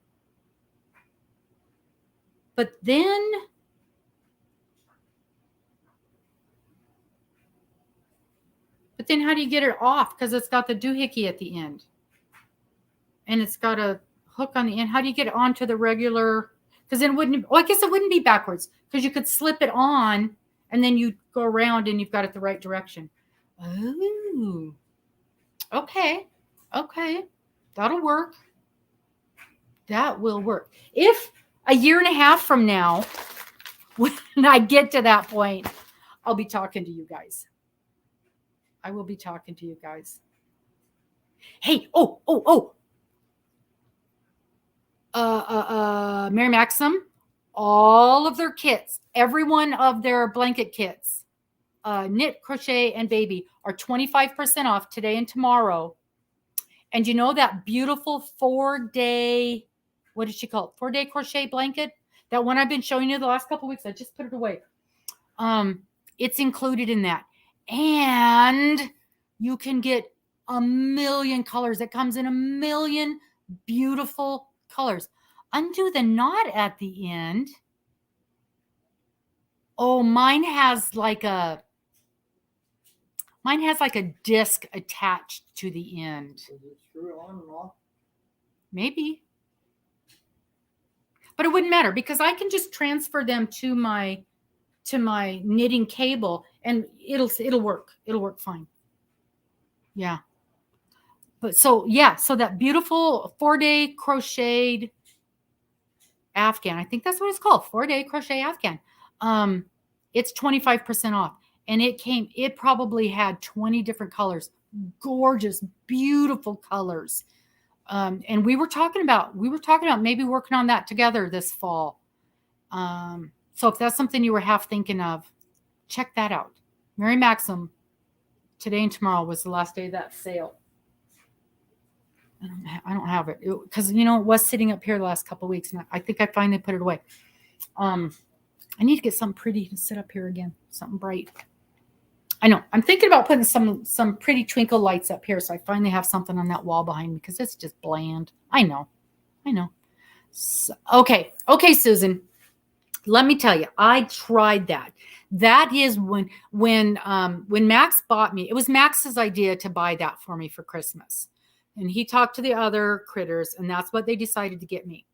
But then how do you get it off? Because it's got the doohickey at the end. And it's got a hook on the end. How do you get it onto the regular? Because then I guess it wouldn't be backwards because you could slip it on and then you go around and you've got it the right direction. Oh, okay. Okay. That'll work. That will work. If a year and a half from now, when I get to that point, I'll be talking to you guys. I will be talking to you guys. Hey, Mary Maxim, all of their kits, every one of their blanket kits, knit, crochet, and baby are 25% off today and tomorrow. And you know that beautiful 4-day, what did she call it? 4-day crochet blanket? That one I've been showing you the last couple of weeks. I just put it away. It's included in that. And you can get a million colors. It comes in a million beautiful colors. Undo the knot at the end. Oh, mine has like a disc attached to the end. Does it screw on and off? Maybe. But it wouldn't matter because I can just transfer them to my knitting cable and it'll work. It'll work fine. Yeah. But so that beautiful 4-day crocheted Afghan. I think that's what it's called. 4-day crochet Afghan. It's 25% off. And it probably had 20 different colors. Gorgeous, beautiful colors. And we were talking about maybe working on that together this fall. So if that's something you were half thinking of, check that out. Mary Maxim, today and tomorrow was the last day of that sale. I don't have it because it was sitting up here the last couple of weeks, and I think I finally put it away. I need to get something pretty to sit up here again, something bright. I know. I'm thinking about putting some pretty twinkle lights up here, so I finally have something on that wall behind me because it's just bland. I know. So, okay, Susan. Let me tell you, I tried that. That is when Max bought me. It was Max's idea to buy that for me for Christmas. And he talked to the other critters, and that's what they decided to get me.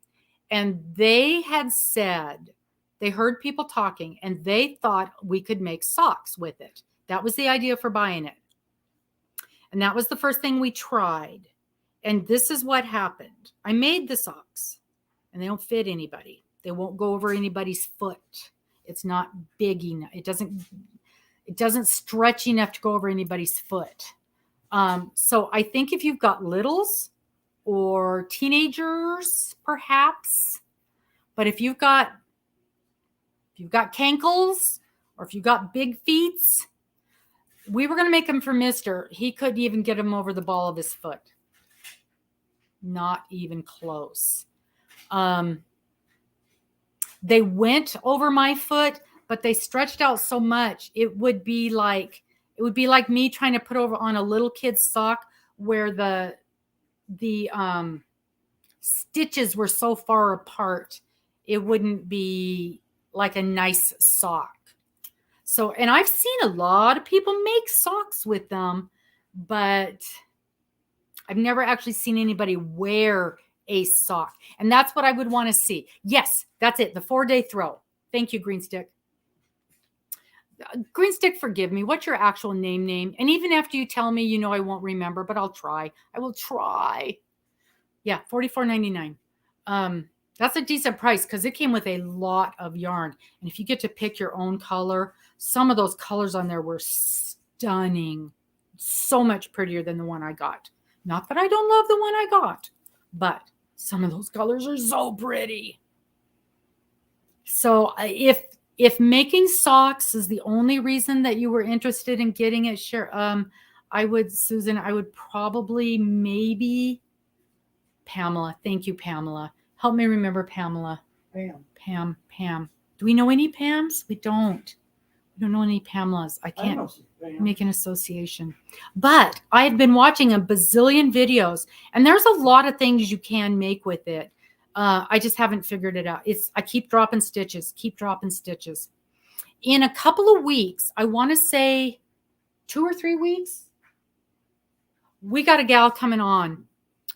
And they had said, they heard people talking, and they thought we could make socks with it. That was the idea for buying it. And that was the first thing we tried. And this is what happened. I made the socks, and they don't fit anybody. They won't go over anybody's foot. It's not big enough. It doesn't stretch enough to go over anybody's foot. So I think if you've got littles or teenagers, perhaps, But if you've got cankles or if you've got big feet, we were going to make them for Mister. He couldn't even get them over the ball of his foot. Not even close. They went over my foot, but they stretched out so much. It would be like me trying to put over on a little kid's sock where the stitches were so far apart. It wouldn't be like a nice sock. So, and I've seen a lot of people make socks with them, but I've never actually seen anybody wear a sock. And that's what I would want to see. Yes, that's it. The 4-day throw. Thank you, Greenstick. Greenstick, forgive me. What's your actual name? And even after you tell me, you know, I won't remember, but I'll try. I will try. Yeah, $44.99. That's a decent price because it came with a lot of yarn. And if you get to pick your own color, some of those colors on there were stunning. So much prettier than the one I got. Not that I don't love the one I got, but some of those colors are so pretty. So if making socks is the only reason that you were interested in getting it, sure. I would probably maybe Pamela. Thank you, Pamela. Help me remember Pamela. Pam. Do we know any Pams? We don't know any Pamelas. I can't make an association. But I've been watching a bazillion videos, and there's a lot of things you can make with it. I just haven't figured it out. I keep dropping stitches. In a couple of weeks, I want to say 2 or 3 weeks, we got a gal coming on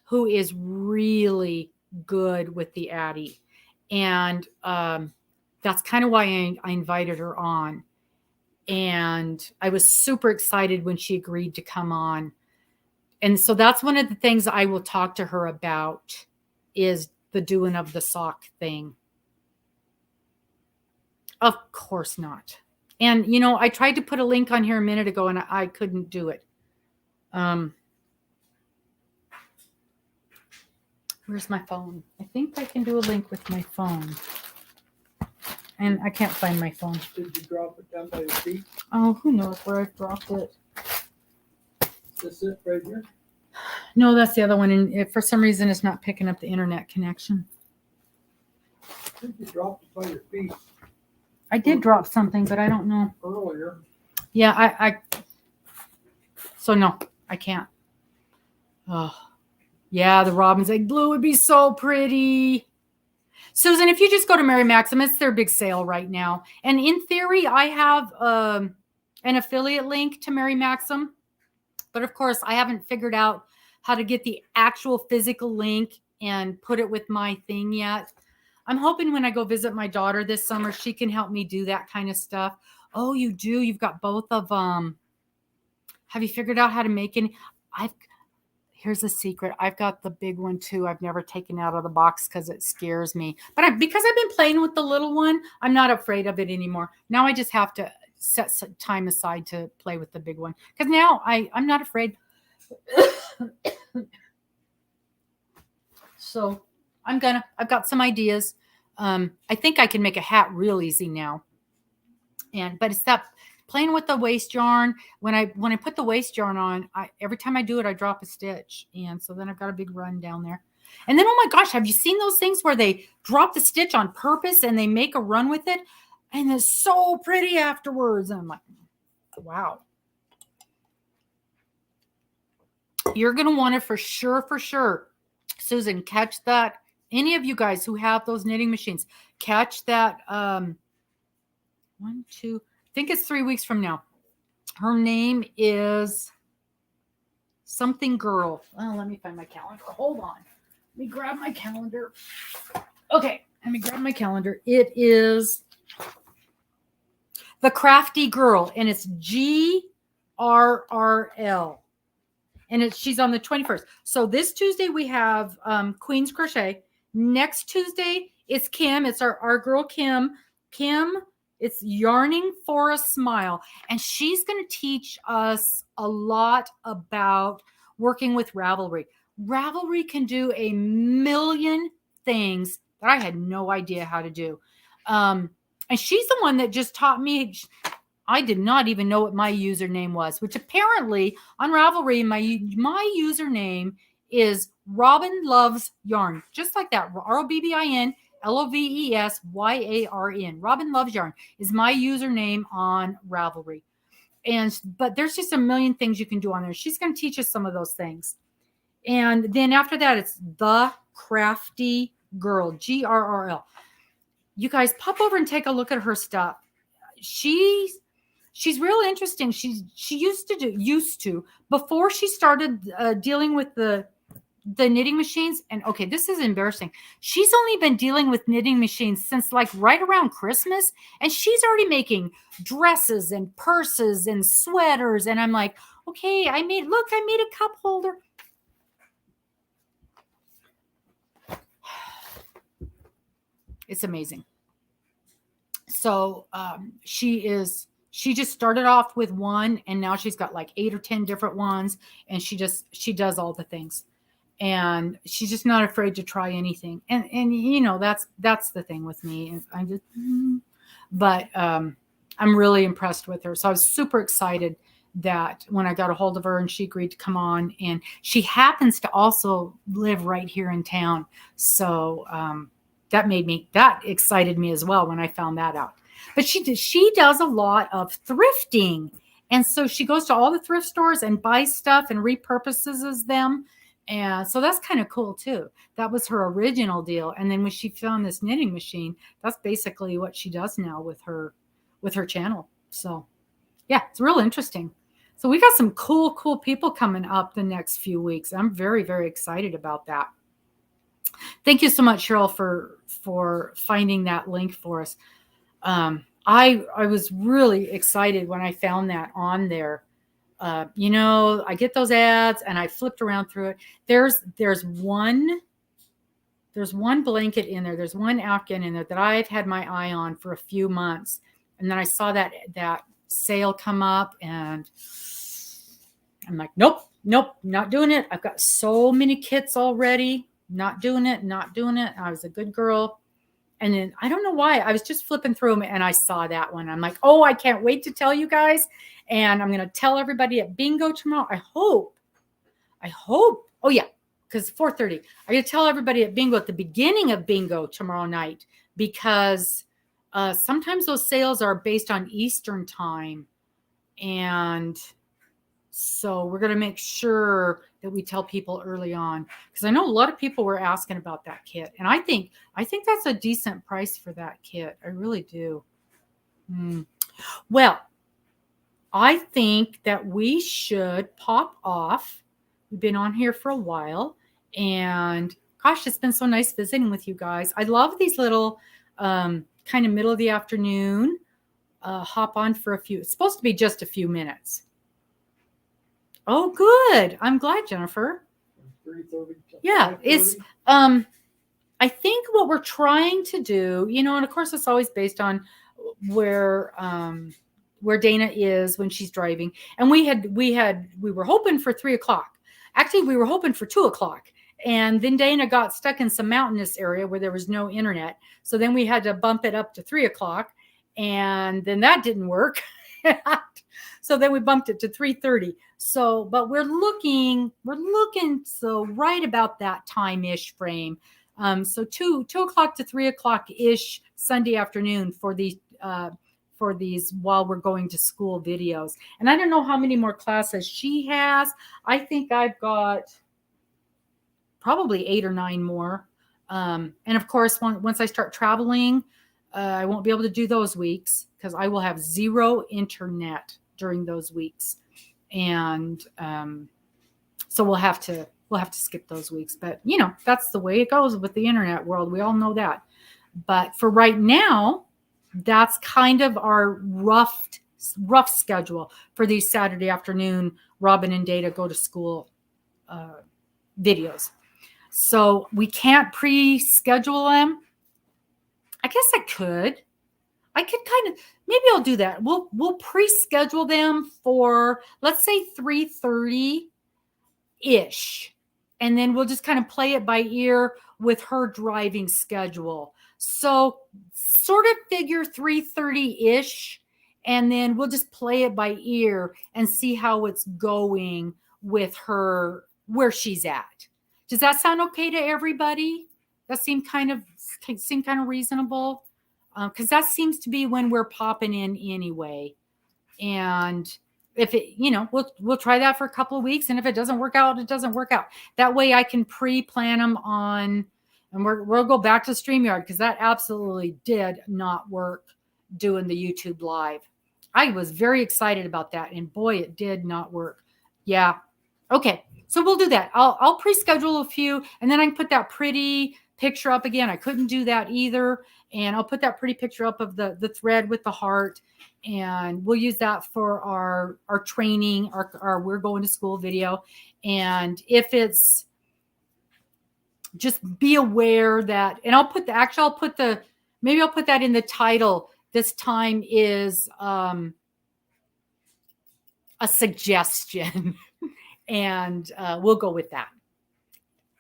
who is really good with the Addy. And that's kind of why I invited her on. And I was super excited when she agreed to come on. And so that's one of the things I will talk to her about is the doing of the sock thing. Of course not. And, you know, I tried to put a link on here a minute ago and I couldn't do it. Where's my phone? I think I can do a link with my phone. And I can't find my phone. Did you drop it down by your feet? Oh, who knows where I've dropped it. Is this it right here? No, that's the other one. And for some reason, it's not picking up the internet connection. I think you dropped it by your feet I did drop something, but I don't know. earlier. Yeah, so no, I can't. Oh, yeah, the Robin's egg blue would be so pretty. Susan, if you just go to Mary Maxim, it's their big sale right now. And in theory, I have an affiliate link to Mary Maxim. But of course, I haven't figured out how to get the actual physical link and put it with my thing yet. I'm hoping when I go visit my daughter this summer, she can help me do that kind of stuff. Oh, you do? You've got both of them. Have you figured out how to make any? Here's a secret. I've got the big one too. I've never taken out of the box because it scares me. But because I've been playing with the little one, I'm not afraid of it anymore. Now I just have to set some time aside to play with the big one. Because now I'm not afraid. So I've got some ideas. I think I can make a hat real easy now. But it's that playing with the waste yarn. When I put the waste yarn on, every time I do it, I drop a stitch. And so then I've got a big run down there. And then, oh my gosh, have you seen those things where they drop the stitch on purpose and they make a run with it? And it's so pretty afterwards. And I'm like, wow. You're going to want it for sure. Susan, catch that. Any of you guys who have those knitting machines, catch that. 1, 2, I think it's 3 weeks from now. Her name is something girl. Oh, let me find my calendar. Hold on. Let me grab my calendar. Okay, let me grab my calendar. It is The Crafty Girl, and it's GRRL. And she's on the 21st. So this Tuesday we have Queen's Crochet. Next Tuesday it's Kim. It's our girl Kim. Kim, it's Yarning for a Smile. And she's going to teach us a lot about working with Ravelry. Ravelry can do a million things that I had no idea how to do. And she's the one that just taught me. I did not even know what my username was, which apparently on Ravelry, my username is Robbin Loves Yarn, just like that. ROBBIN LOVESYARN. Robbin Loves Yarn is my username on Ravelry. But there's just a million things you can do on there. She's going to teach us some of those things. And then after that, it's The Crafty Girl, GRRL. You guys pop over and take a look at her stuff. She's real interesting. She used to before she started dealing with the knitting machines. And okay, this is embarrassing. She's only been dealing with knitting machines since like right around Christmas, and she's already making dresses and purses and sweaters. And I'm like, okay, I made a cup holder. It's amazing. So she just started off with one, and now she's got like 8 or 10 different ones, and she does all the things, and she's just not afraid to try anything. And you know, that's the thing with me. But I'm really impressed with her. So I was super excited that when I got a hold of her and she agreed to come on, and she happens to also live right here in town. So that excited me as well when I found that out. But she does a lot of thrifting. And so she goes to all the thrift stores and buys stuff and repurposes them. And so that's kind of cool too. That was her original deal. And then when she found this knitting machine, that's basically what she does now with her channel. So yeah, it's real interesting. So we got some cool people coming up the next few weeks. I'm very, very excited about that. Thank you so much, Cheryl, for finding that link for us. I was really excited when I found that on there. You know, I get those ads and I flipped around through it. There's one blanket in there. There's one Afghan in there that I've had my eye on for a few months. And then I saw that sale come up, and I'm like, nope, not doing it. I've got so many kits already. Not doing it. I was a good girl. And then I don't know why, I was just flipping through them and I saw that one. I'm like, oh, I can't wait to tell you guys. And I'm going to tell everybody at bingo tomorrow. I hope. Oh yeah, because 4:30. I'm going to tell everybody at bingo at the beginning of bingo tomorrow night, because sometimes those sales are based on Eastern time. And so we're going to make sure that we tell people early on, because I know a lot of people were asking about that kit. And I think that's a decent price for that kit. I really do. Well, I think that we should pop off. We've been on here for a while, and gosh, it's been so nice visiting with you guys. I love these little kind of middle of the afternoon hop on for it's supposed to be just a few minutes. Oh, good. I'm glad, Jennifer. 3:30. Yeah, it's I think what we're trying to do, you know, and of course it's always based on where Dana is when she's driving. And we were hoping for 3:00. Actually, we were hoping for 2:00. And then Dana got stuck in some mountainous area where there was no internet. So then we had to bump it up to 3:00. And then that didn't work. So then we bumped it to 3:30. So, but we're looking so right about that time-ish frame. So 2:00 to 3:00 ish Sunday afternoon for these while we're going to school videos. And I don't know how many more classes she has. I think I've got probably 8 or 9 more. And of course, once I start traveling, I won't be able to do those weeks because I will have zero internet during those weeks. And so we'll have to skip those weeks. But you know, that's the way it goes with the internet world. We all know that. But for right now, that's kind of our rough schedule for these Saturday afternoon Robbin and Data go to school videos. So we can't pre-schedule them. I guess I could kind of, maybe I'll do that. We'll pre-schedule them for, let's say 3:30 ish. and then we'll just kind of play it by ear with her driving schedule. So sort of figure 3:30-ish, and then we'll just play it by ear and see how it's going with her, where she's at. Does that sound okay to everybody? That seem kind of reasonable? Because that seems to be when we're popping in anyway. And if it, we'll try that for a couple of weeks. And if it doesn't work out, it doesn't work out. That way I can pre-plan them on, and we'll go back to StreamYard, because that absolutely did not work doing the YouTube live. I was very excited about that, and boy, it did not work. Yeah. Okay. So we'll do that. I'll pre-schedule a few, and then I can put that pretty picture up again. I couldn't do that either. And I'll put that pretty picture up of the thread with the heart, and we'll use that for our training, our we're going to school video. And if it's, just be aware that, and I'll put that in the title. This time is a suggestion, and we'll go with that.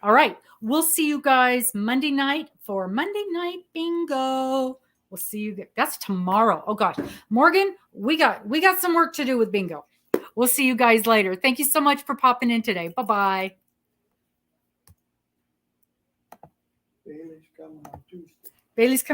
All right. We'll see you guys Monday night for Monday Night Bingo. We'll see you. That's tomorrow. Oh gosh, Morgan, we got some work to do with bingo. We'll see you guys later. Thank you so much for popping in today. Bye-bye. Bailey's coming on Tuesday. Bailey's coming.